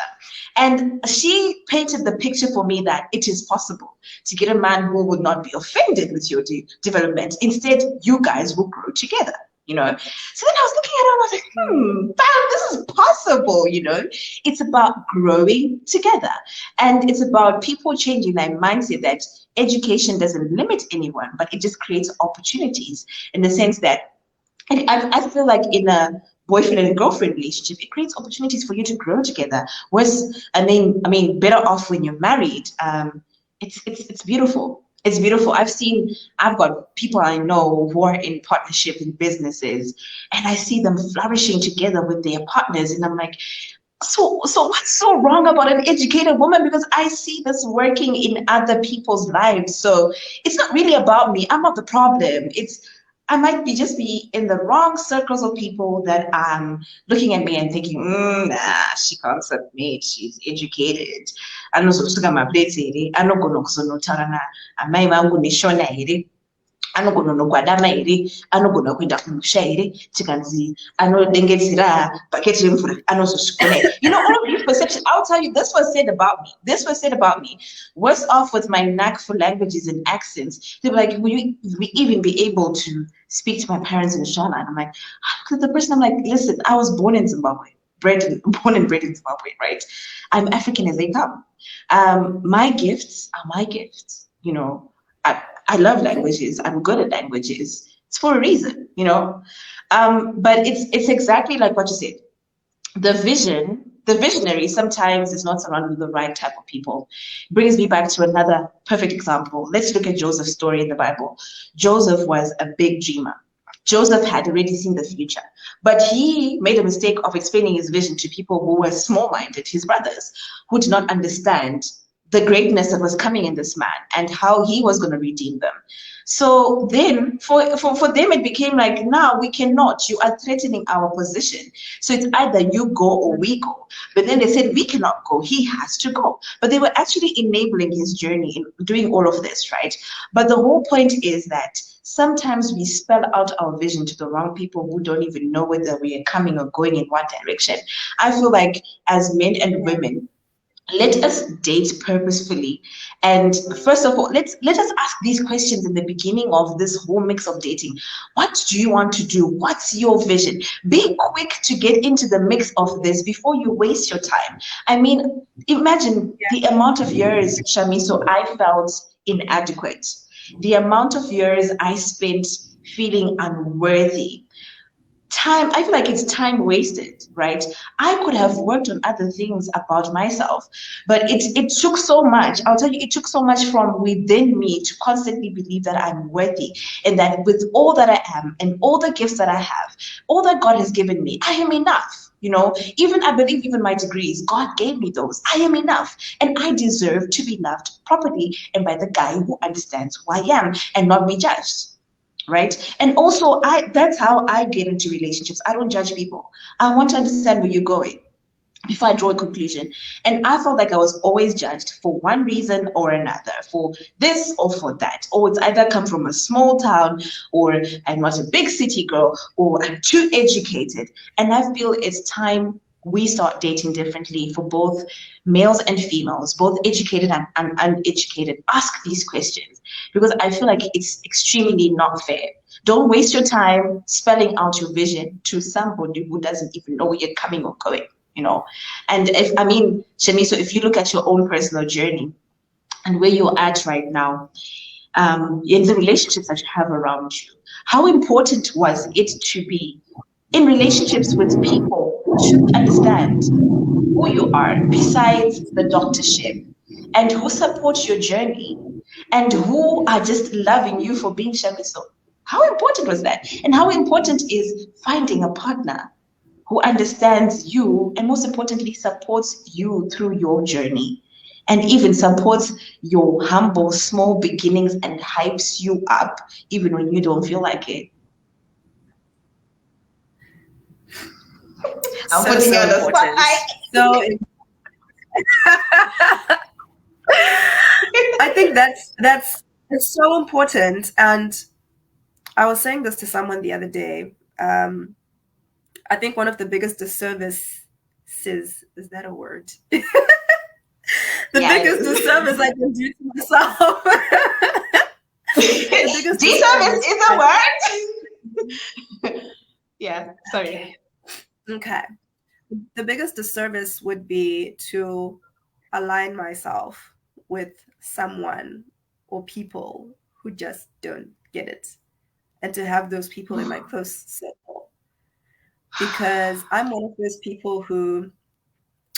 And she painted the picture for me that it is possible to get a man who would not be offended with your development. Instead, you guys will grow together. So then I was looking at her and I was like, damn, this is possible. It's about growing together. And it's about people changing their mindset that education doesn't limit anyone, but it just creates opportunities in the sense that I feel like in a boyfriend and girlfriend relationship, it creates opportunities for you to grow together. Whereas, I mean, better off when you're married. It's beautiful. It's beautiful. I've got people I know who are in partnership in businesses, and I see them flourishing together with their partners, and I'm like, so what's so wrong about an educated woman? Because I see this working in other people's lives. So it's not really about me. I'm not the problem. I might just be in the wrong circles of people that are looking at me and thinking, nah, she can't submit. She's educated. Anozosuka mableteri, anogono kuzonotarana, amai vangu nishona here. Anogona nogwadama here, anogona kuenda kumusha here, tikanzi anodengedzera bhaketi remvura anozosvikona here. All of these perceptions. I'll tell you, this was said about me. This was said about me. Worse off with my knack for languages and accents. They were like, will you even be able to speak to my parents in Shona? And I'm like, the person, I'm like, listen, I was born in Zimbabwe. Born and bred in Zimbabwe, right? I'm African as they come. My gifts are my gifts. I love languages. I'm good at languages. It's for a reason. But it's exactly like what you said. The visionary sometimes is not surrounded with the right type of people. Brings me back to another perfect example. Let's look at Joseph's story in the Bible. Joseph was a big dreamer. Joseph had already seen the future, but he made a mistake of explaining his vision to people who were small-minded, his brothers, who did not understand the greatness that was coming in this man and how he was going to redeem them. So then for them, it became like, now we cannot. You are threatening our position. So it's either you go or we go. But then they said, we cannot go. He has to go. But they were actually enabling his journey in doing all of this, right? But the whole point is that sometimes we spell out our vision to the wrong people who don't even know whether we are coming or going in one direction. I feel like as men and women, let us date purposefully. And first of all, let us ask these questions in the beginning of this whole mix of dating. What do you want to do? What's your vision? Be quick to get into the mix of this before you waste your time. I mean, imagine the amount of years, Shamiso, I felt inadequate, the amount of years I spent feeling unworthy. Time, I feel like it's time wasted, right? I could have worked on other things about myself, but it took so much. I'll tell you, it took so much from within me to constantly believe that I'm worthy, and that with all that I am and all the gifts that I have, all that God has given me, I am enough. Even I believe even my degrees, God gave me those. I am enough, and I deserve to be loved properly and by the guy who understands who I am and not be judged, right? And also, I that's how I get into relationships. I don't judge people. I want to understand where you're going before I draw a conclusion. And I felt like I was always judged for one reason or another, for this or for that. Or it's either come from a small town, or I'm not a big city girl, or I'm too educated. And I feel it's time we start dating differently for both males and females, both educated and uneducated. Ask these questions because I feel like it's extremely not fair. Don't waste your time spelling out your vision to somebody who doesn't even know where you're coming or going, you know. And if I mean, Shaniso, if you look at your own personal journey and where you're at right now, in the relationships that you have around you, how important was it to be in relationships with people who truly understand who you are besides the doctorship, and who support your journey, and who are just loving you for being Shamiso? How important was that? And how important is finding a partner who understands you and most importantly supports you through your journey, and even supports your humble small beginnings and hypes you up even when you don't feel like it? I'm So, putting you so on the important. spotlight. So I think that's it's so important. And I was saying this to someone the other day. I think one of the biggest disservices, is that a word? The biggest Yes. disservice I can do to myself. The biggest G-service disservice. is a word. Yeah, sorry. Okay. The biggest disservice would be to align myself with someone or people who just don't get it, and to have those people in my close circle. Because I'm one of those people who,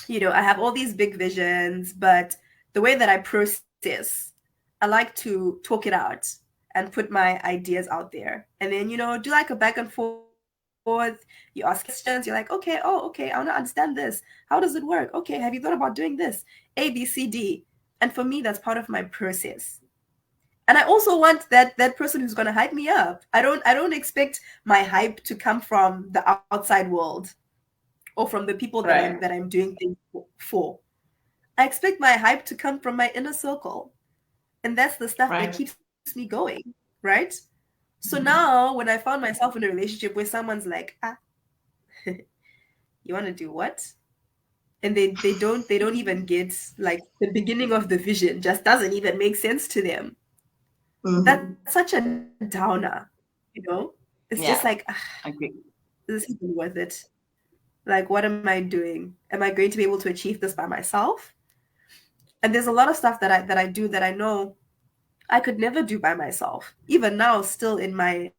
I have all these big visions, but the way that I process, I like to talk it out and put my ideas out there. And then, do like a back and forth. You ask questions, you're like, okay, oh, okay, I want to understand this. How does it work? Okay, have you thought about doing this? A, B, C, D. And for me, that's part of my process. And I also want that person who's going to hype me up. I don't expect my hype to come from the outside world or from the people that I'm Right. that I'm doing things for. I expect my hype to come from my inner circle. And that's the stuff that Right. keeps me going, right? So Mhm. now when I found myself in a relationship where someone's like, you want to do what? And they don't even get, like, the beginning of the vision just doesn't even make sense to them. That's Mhm. such a downer, It's just like, Yeah, agree. this isn't worth it. Like, what am I doing? Am I going to be able to achieve this by myself? And there's a lot of stuff that I do that I know I could never do by myself. Even now, still in my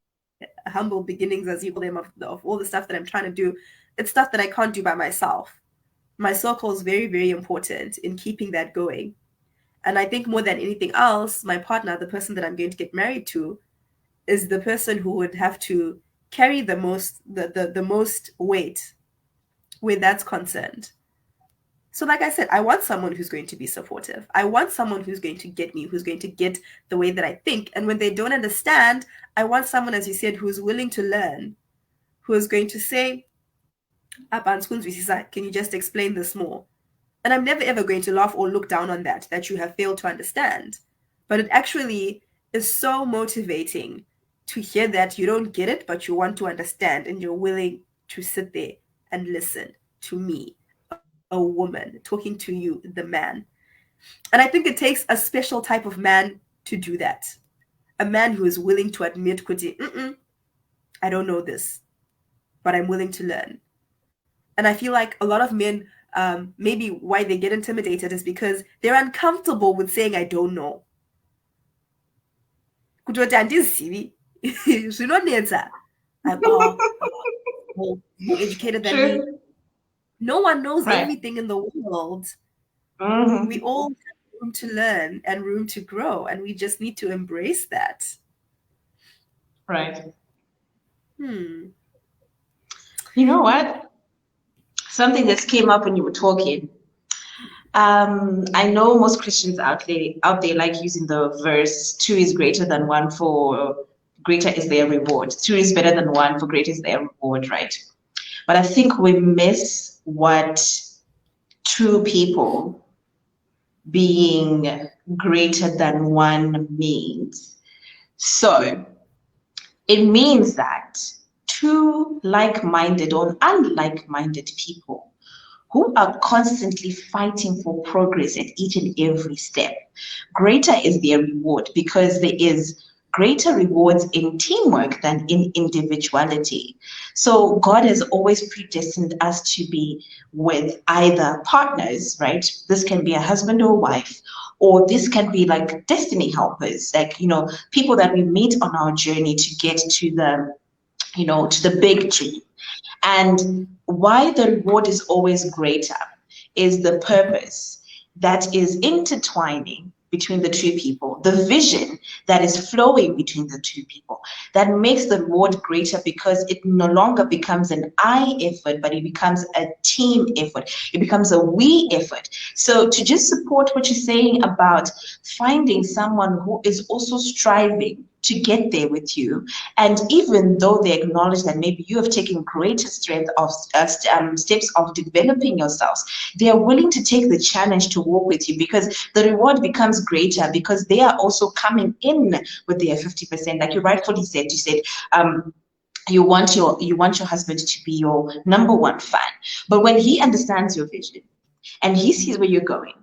humble beginnings, as you call them, of all the stuff that I'm trying to do, it's stuff that I can't do by myself. My circle is very, very important in keeping that going. And I think more than anything else, my partner, the person that I'm going to get married to, is the person who would have to carry the most weight where that's concerned. So, like I said, I want someone who's going to be supportive. I want someone who's going to get me, who's going to get the way that I think. And when they don't understand, I want someone, as you said, who's willing to learn, who is going to say, can you just explain this more? And I'm never ever going to laugh or look down on that you have failed to understand. But it actually is so motivating to hear that you don't get it, but you want to understand and you're willing to sit there and listen to me, a woman, talking to you, the man. And I think it takes a special type of man to do that. A man who is willing to admit, Kuti, I don't know this, but I'm willing to learn. And I feel like a lot of men, maybe why they get intimidated is because they're uncomfortable with saying, I don't know. I'm more educated than me. True. No one knows Right. everything in the world. We Mm-hmm. all have room to learn and room to grow, and we just need to embrace that. Right. Hmm. You know what? Something that came up when you were talking. I know most Christians out there like using the verse two is greater than one for greater is their reward. Two is better than one for greater is their reward, right? But I think we miss what two people being greater than one means. So it means that two like-minded or unlike-minded people who are constantly fighting for progress at each and every step, greater is their reward because there is greater rewards in teamwork than in individuality. So God has always predestined us to be with either partners, right? This can be a husband or wife, or this can be like destiny helpers, like, people that we meet on our journey to get to the big dream. And why the reward is always greater is the purpose that is intertwining between the two people, the vision that is flowing between the two people, that makes the reward greater because it no longer becomes an I effort, but it becomes a team effort. It becomes a we effort. So to just support what you're saying about finding someone who is also striving to get there with you, and even though they acknowledge that maybe you have taken greater strength of steps of developing yourselves, they are willing to take the challenge to walk with you because the reward becomes greater because they are also coming in with their 50%. Like you rightfully said, um, you want your husband to be your number one fan, but when he understands your vision and he sees where you're going,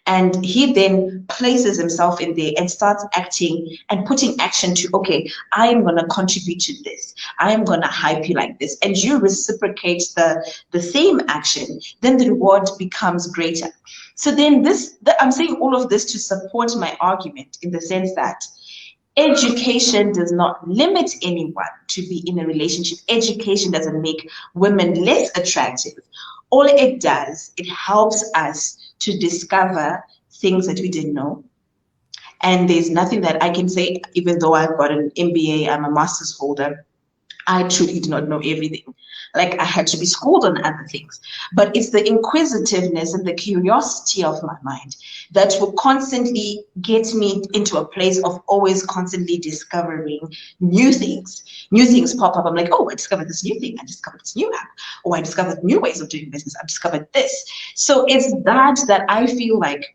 and he then places himself in there and starts acting and putting action to, okay, I am going to contribute to this, I am going to hype you like this, and you reciprocate the same action, then the reward becomes greater. So then I'm saying all of this to support my argument in the sense that education does not limit anyone to be in a relationship. Education doesn't make women less attractive. All it does, it helps us to discover things that we didn't know. And there's nothing that I can say, even though I've got an MBA, I'm a master's holder, I truly do not know everything. Like I had to be schooled on other things. But it's the inquisitiveness and the curiosity of my mind that will constantly get me into a place of always constantly discovering new things. New things pop up. I'm like, oh, I discovered this new thing. I discovered this new app. Oh, I discovered new ways of doing business. I discovered this. So it's that I feel like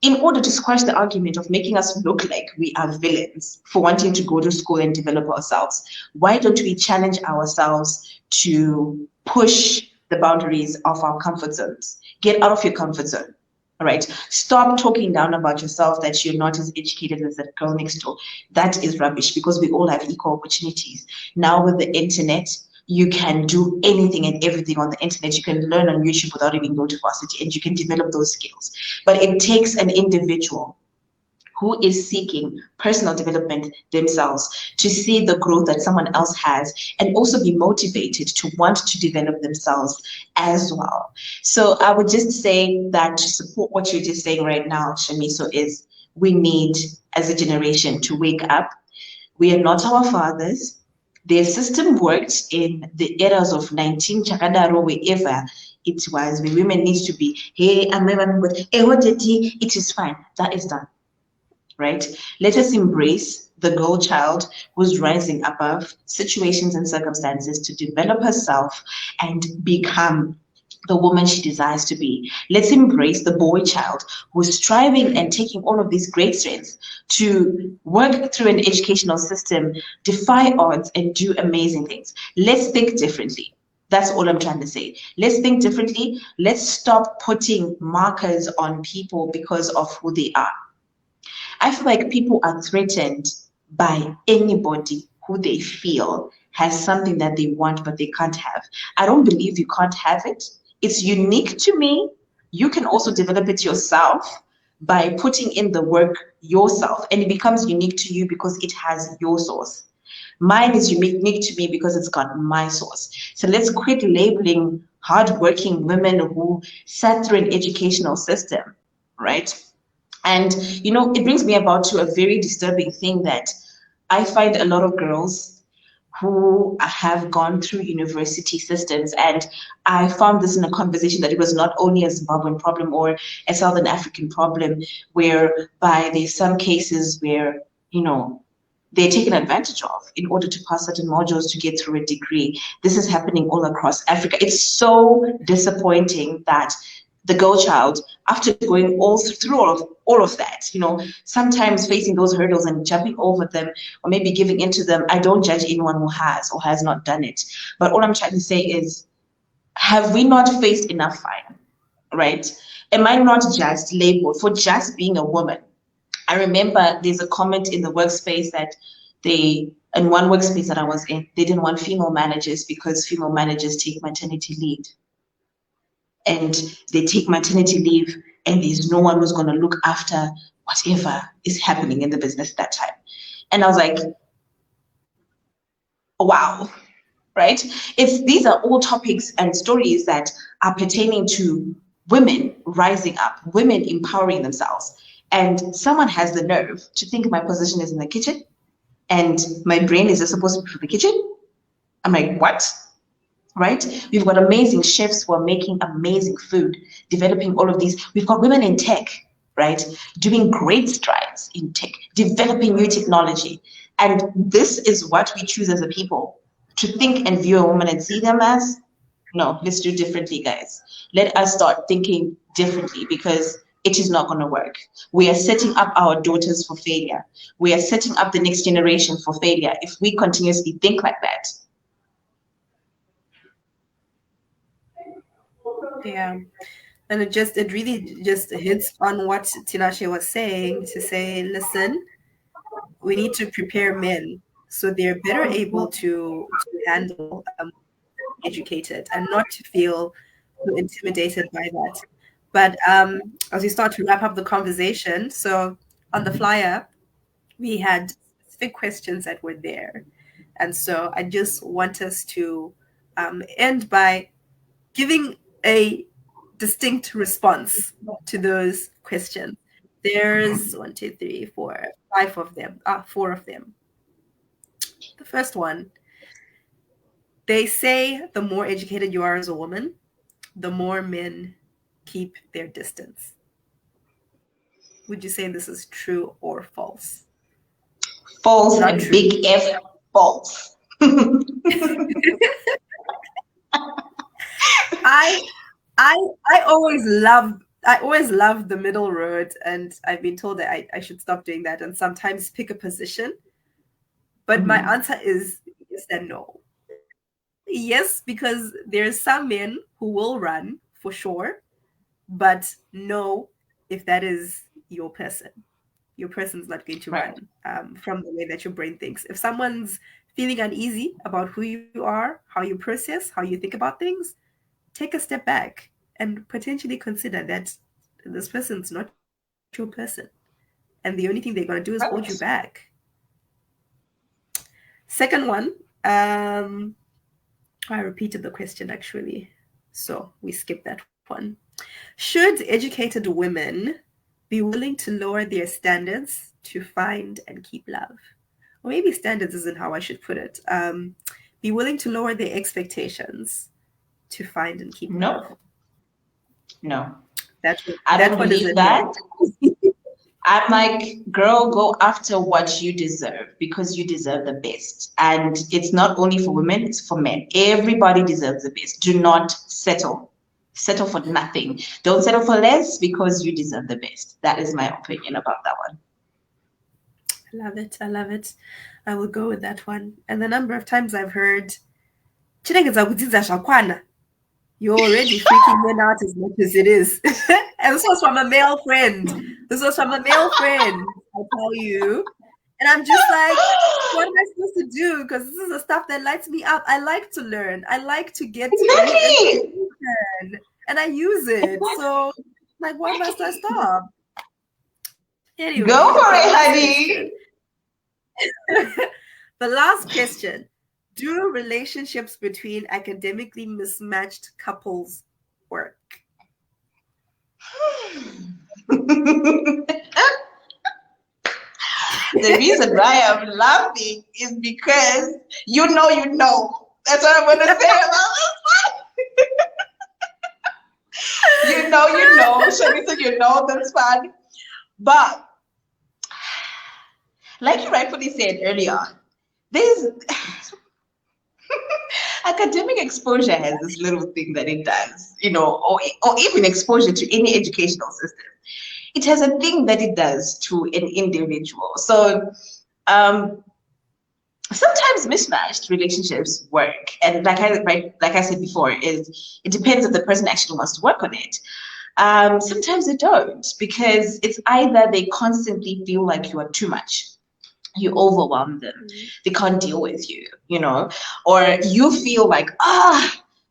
in order to squash the argument of making us look like we are villains for wanting to go to school and develop ourselves, why don't we challenge ourselves to push the boundaries of our comfort zones? Get out of your comfort zone. All right. Stop talking down about yourself that you're not as educated as that girl next door. That is rubbish because we all have equal opportunities. Now with the internet, you can do anything and everything on the internet. You can learn on YouTube without even going to varsity, and you can develop those skills. But it takes an individual who is seeking personal development themselves to see the growth that someone else has and also be motivated to want to develop themselves as well. So I would just say that to support what you're just saying right now, Shamiso, is we need as a generation to wake up. We are not our fathers. Their system worked in the eras of 19 Chakadaro, wherever it was when women need to be, hey, I'm with it is fine. That is done, right? Let us embrace the girl child who's rising above situations and circumstances to develop herself and become the woman she desires to be. Let's embrace the boy child who's striving and taking all of these great strengths to work through an educational system, defy odds, and do amazing things. Let's think differently. That's all I'm trying to say. Let's think differently. Let's stop putting markers on people because of who they are. I feel like people are threatened by anybody who they feel has something that they want but they can't have. I don't believe you can't have it. It's unique to me. You can also develop it yourself by putting in the work yourself, and it becomes unique to you because it has your source. Mine is unique to me because it's got my source. So let's quit labeling hardworking women who sat through an educational system, right? And, it brings me about to a very disturbing thing that I find a lot of girls who have gone through university systems. And I found this in a conversation that it was not only a Zimbabwean problem or a Southern African problem, whereby there's some cases where, they're taken advantage of in order to pass certain modules to get through a degree. This is happening all across Africa. It's so disappointing that the girl child, after going through all of that, sometimes facing those hurdles and jumping over them or maybe giving into them. I don't judge anyone who has or has not done it. But all I'm trying to say is, have we not faced enough fire? Right? Am I not just labeled for just being a woman? I remember there's a comment in the workspace that in one workspace that I was in, they didn't want female managers because female managers take maternity leave. And they take maternity leave, and there's no one who's going to look after whatever is happening in the business at that time. And I was like, wow, right? These are all topics and stories that are pertaining to women rising up, women empowering themselves. And someone has the nerve to think my position is in the kitchen and my brain is just supposed to be for the kitchen. I'm like, what? Right? We've got amazing chefs who are making amazing food, developing all of these. We've got women in tech, right? Doing great strides in tech, developing new technology. And this is what we choose as a people, to think and view a woman and see them as, no, let's do differently, guys. Let us start thinking differently because it is not going to work. We are setting up our daughters for failure. We are setting up the next generation for failure if we continuously think like that. Yeah. And it really just hits on what Tinashe was saying, to say, listen, we need to prepare men so they're better able to handle educated and not to feel so intimidated by that. But as we start to wrap up the conversation, so on the flyer, we had specific questions that were there. And so I just want us to end by giving a distinct response to those questions. There's one, two, three, four, five of them. Four of them. The first one, they say the more educated you are as a woman, the more men keep their distance. Would you say this is true or false? False Not and true. big F false. I I always love the middle road, and I've been told that I should stop doing that and sometimes pick a position. But my Mhm. answer is yes and no. Yes, because there's some men who will run for sure, but no, if that is your person. Your person's not going to Right. run from the way that your brain thinks. If someone's feeling uneasy about who you are, how you process, how you think about things, take a step back and potentially consider that this person's not your person. And the only thing they're going to do is hold you back. Right. Second one, um, I repeated the question actually. So we skip that one. Should educated women be willing to lower their standards to find and keep love? Or maybe standards isn't how I should put it. Be willing to lower their expectations to find and keep love. No. No, I That don't one is believe a that. no. I'm like, girl, go after what you deserve because you deserve the best. And it's not only for women, it's for men. Everybody deserves the best. Do not settle. Settle for nothing. Don't settle for less because you deserve the best. That is my opinion about that one. I love it. I love it. I will go with that one. And the number of times I've heard "Chineke zakutiza shakwana," you're already freaking men out as much as it is. And this was from a male friend. This was from a male friend, I tell you. And I'm just like, what am I supposed to do? Because this is the stuff that lights me up. I like to learn. I like to get new Exactly. information. And I use it. So, like, why must I stop? Go Anyway, for the it, last question. honey. The last question. Do relationships between academically mismatched couples work? The reason why I'm laughing is because you know. That's what I'm gonna say about this. You know. Shanita, you know that's fun. But like you rightfully said earlier, there's academic exposure has this little thing that it does, or even exposure to any educational system. It has a thing that it does to an individual. So um, sometimes mismatched relationships work, and like I said before, is it depends if the person actually wants to work on it. Sometimes they don't because it's either they constantly feel like you are too much, you overwhelm them, Mhm. they can't deal with you, or you feel like,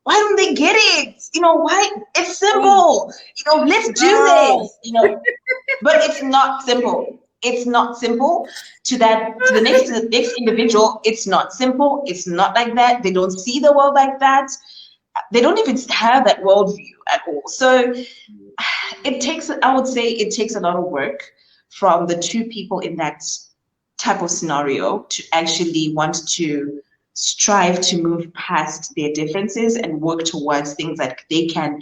why don't they get it? Why? It's Oh, simple, let's do girl. this. But it's not simple. It's not simple to the next individual. It's not simple. It's not like that. They don't see the world like that. They don't even have that worldview at all. So I would say it takes a lot of work from the two people in that type of scenario to actually want to strive to move past their differences and work towards things that they can,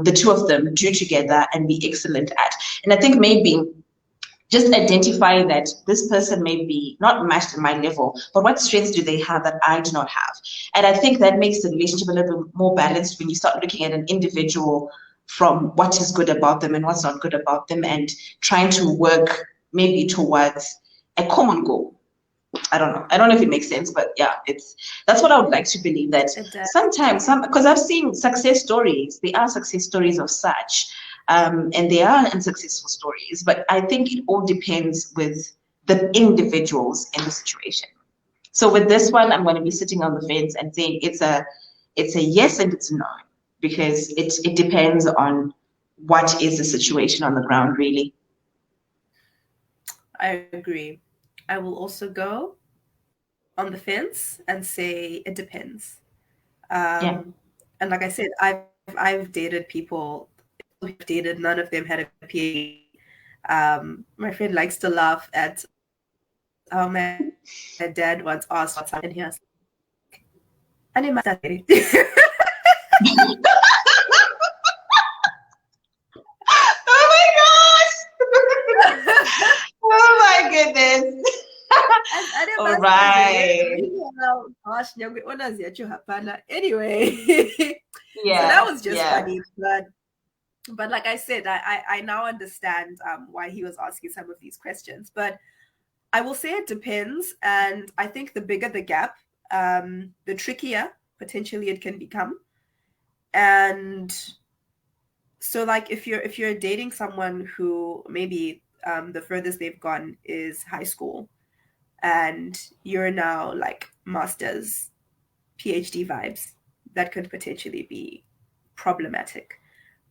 the two of them, do together and be excellent at. And I think maybe just identifying that this person may be not matched at my level, but what strengths do they have that I do not have? And I think that makes the relationship a little bit more balanced when you start looking at an individual from what is good about them and what's not good about them and trying to work maybe towards a common goal. I don't know if it makes sense, but yeah, that's what I would like to believe, that It does. sometimes because I've seen success stories, they are success stories of such, and they are unsuccessful stories, but I think it all depends with the individuals in the situation. So with this one, I'm going to be sitting on the fence and saying it's a yes and it's a no, because it depends on what is the situation on the ground, really. I agree. I will also go on the fence and say it depends. Yeah. And like I said, I've dated people, people who I've dated, none of them had a PhD. My friend likes to laugh at how my dad once asked me about something, and he was like, "Ani master." Oh my gosh! Oh my goodness! And I didn't All master it. right. Gosh, nyangwe onazi yacho hapana. Anyway, so that Yeah, was just yeah, funny. But like I said, I now understand why he was asking some of these questions. But I will say it depends, and I think the bigger the gap, the trickier potentially it can become. And so, like, if you're dating someone who maybe the furthest they've gone is high school, and you're now like masters, PhD vibes, that could potentially be problematic.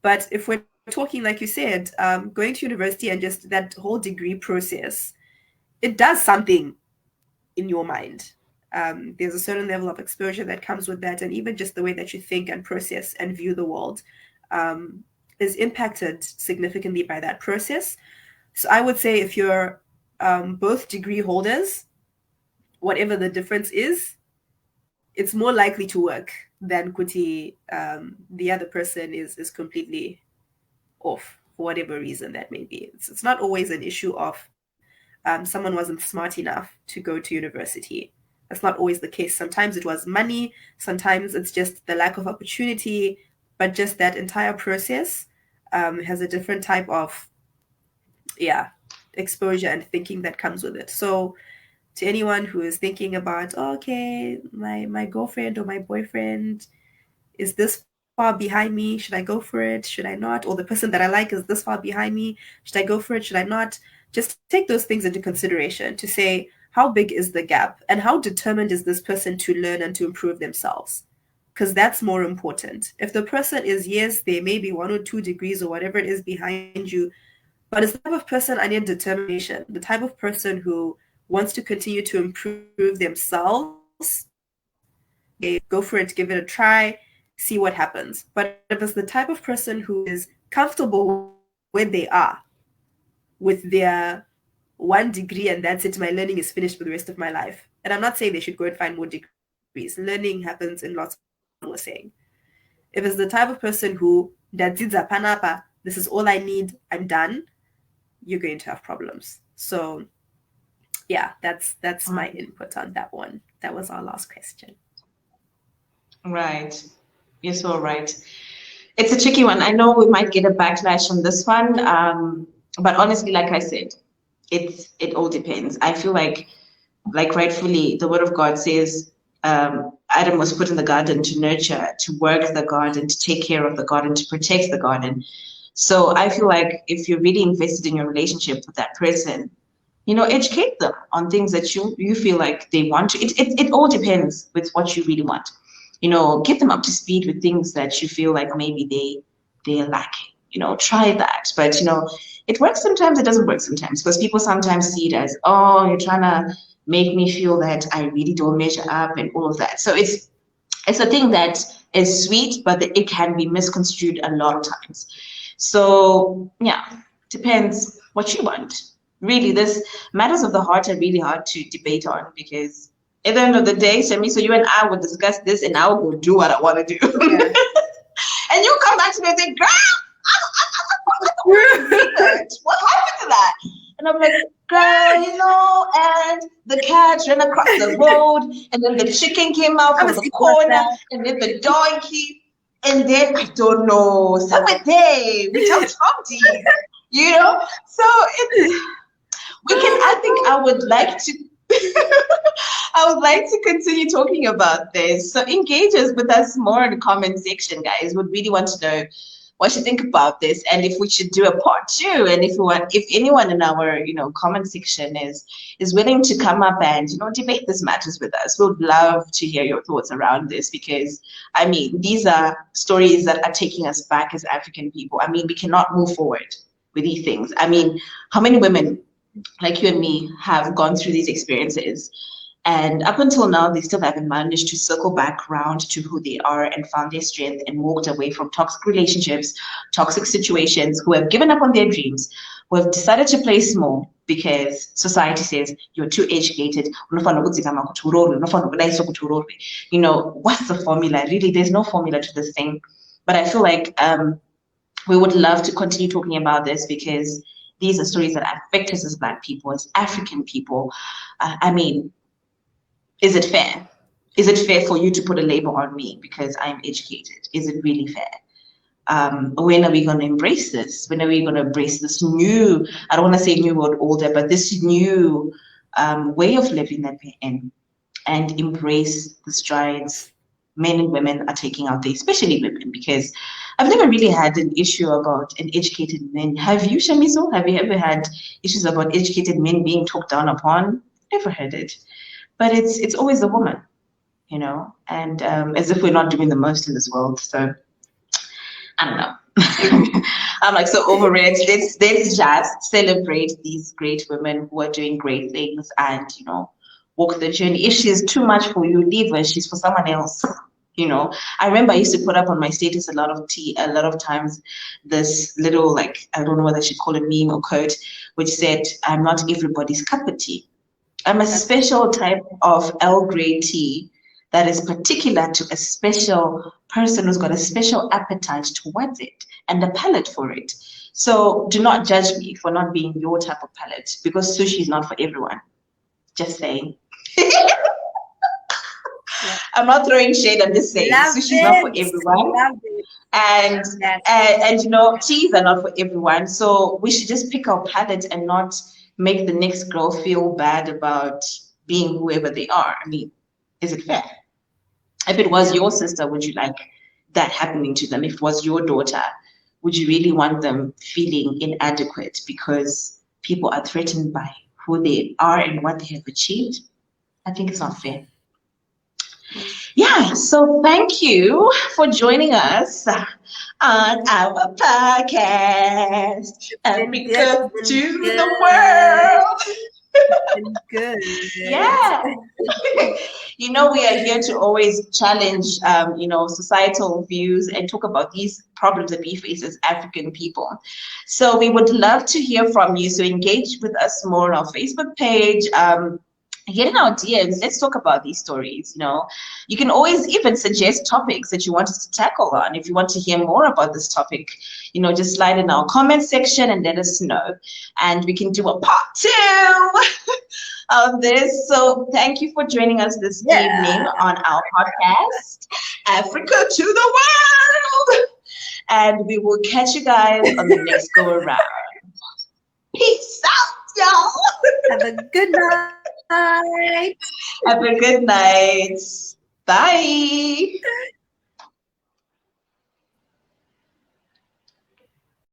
But if we're talking, like you said, going to university and just that whole degree process, it does something in your mind. There's a certain level of exposure that comes with that, and even just the way that you think and process and view the world um, is impacted significantly by that process. So I would say if you're both degree holders, whatever the difference is, it's more likely to work than kuti the other person is completely off for whatever reason that may be. It's not always an issue of someone wasn't smart enough to go to university. That's not always the case. Sometimes it was money, sometimes it's just the lack of opportunity, but just that entire process has a different type of, yeah, exposure and thinking that comes with it. So to anyone who is thinking about, oh, okay, my girlfriend or my boyfriend is this far behind me, should I go for it, should I not, or the person that I like is this far behind me, should I go for it, should I not, just take those things into consideration to say, how big is the gap and how determined is this person to learn and to improve themselves, because that's more important. If the person is, yes, they may be 1 or 2 degrees or whatever it is behind you, but it's the type of person, I need determination, the type of person who wants to continue to improve themselves, okay, go for it, give it a try, see what happens. But if it's the type of person who is comfortable where they are with their 1 degree and that's it, my learning is finished for the rest of my life. And I'm not saying they should go and find more degrees. Learning happens in lots of ways, as Ron was saying. If it's the type of person who that panapa, this is all I need, I'm done, you're going to have problems. So yeah, that's my input on that one. That was our last question. Right. You're so right. It's a tricky one. I know we might get a backlash on this one, but honestly, like I said, it all depends. I feel like rightfully, the Word of God says Adam was put in the garden to nurture, to work the garden, to take care of the garden, to protect the garden. So I feel like if you're really invested in your relationship with that person, educate them on things that you feel like they want to. It all depends with what you really want. Get them up to speed with things that you feel like maybe they're lacking. Try that. But it works sometimes, it doesn't work sometimes, because people sometimes see it as, oh, you're trying to make me feel that I really don't measure up and all of that. So it's a thing that is sweet, but it can be misconstrued a lot of times. So yeah, depends what you want. Really, this matters of the heart are really hard to debate on, because at the end of the day, Shami, so you and I will discuss this and I will go do what I want to do. Yeah. And you come back to me and say, girl, what happened to that? And I'm like, girl, and the cat ran across the road, and then the chicken came out from the corner, and then the donkey, and then I don't know, somewhere there, we tell Tomty, So I think I would like to. I would like to continue talking about this. So engage us with us more in the comment section, guys. Would really want to know what you think about this, and if we should do a part 2, and if anyone in our comment section is willing to come up and debate these matters with us. We'd love to hear your thoughts around this, because I mean, these are stories that are taking us back as African people. I mean, we cannot move forward with these things. I mean, how many women like you and me have gone through these experiences, and up until now they still haven't managed to circle back around to who they are and found their strength and walked away from toxic relationships, toxic situations, who have given up on their dreams, who have decided to play small because society says you're too educated. What's the formula? Really, there's no formula to this thing. But I feel like we would love to continue talking about this, because these are stories that affect us as Black people, as African people. I mean, is it fair? Is it fair for you to put a label on me because I'm educated? Is it really fair? When are we going to embrace this? When are we going to embrace this new, I don't want to say new world order, but this new way of living that we're in, and embrace the strides men and women are taking out there, especially women, because I've never really had an issue about an educated men. Have you, Shamiso? Have you ever had issues about educated men being talked down upon? Never heard it. But it's always the woman, and as if we're not doing the most in this world. So I don't know. I'm like so over it. Let's just celebrate these great women who are doing great things, and walk the journey. If she's too much for you, leave her. She's for someone else. I remember I used to put up on my status a lot of times, this little, like, I don't know whether I should call it meme or quote, which said, I'm not everybody's cup of tea. I'm a special type of Earl Grey tea that is particular to a special person who's got a special appetite towards it. and a palate for it. So do not judge me for not being your type of palate, because sushi is not for everyone. Just saying. Yeah. I'm not throwing shade, I'm just saying Love sushi is not for it. everyone. Love it. And, That's and you know, teas are not for everyone. So we should just pick our palate and not make the next girl feel bad about being whoever they are. I mean, is it fair? If it was yeah. your sister, would you like that happening to them? If it was your daughter, would you really want them feeling inadequate because people are threatened by who they are and what they have achieved? I think it's not fair. Mm. Yeah, so thank you for joining us on our podcast, Been good. Africa It's been to the good. world. It's been good. Yeah. You know, we are here to always challenge, you know, societal views and talk about these problems that we face as African people. So we would love to hear from you. So engage with us more on our Facebook page. Get in our DMs. Let's talk about these stories. You know, you can always even suggest topics that you want us to tackle on. If you want to hear more about this topic, you know, just slide in our comment section and let us know. And we can do a part two of this. So thank you for joining us this evening Yeah. on our podcast, Africa to the World. And we will catch you guys on the next go around. Peace out, y'all. Have a good night. Have a good night. Bye.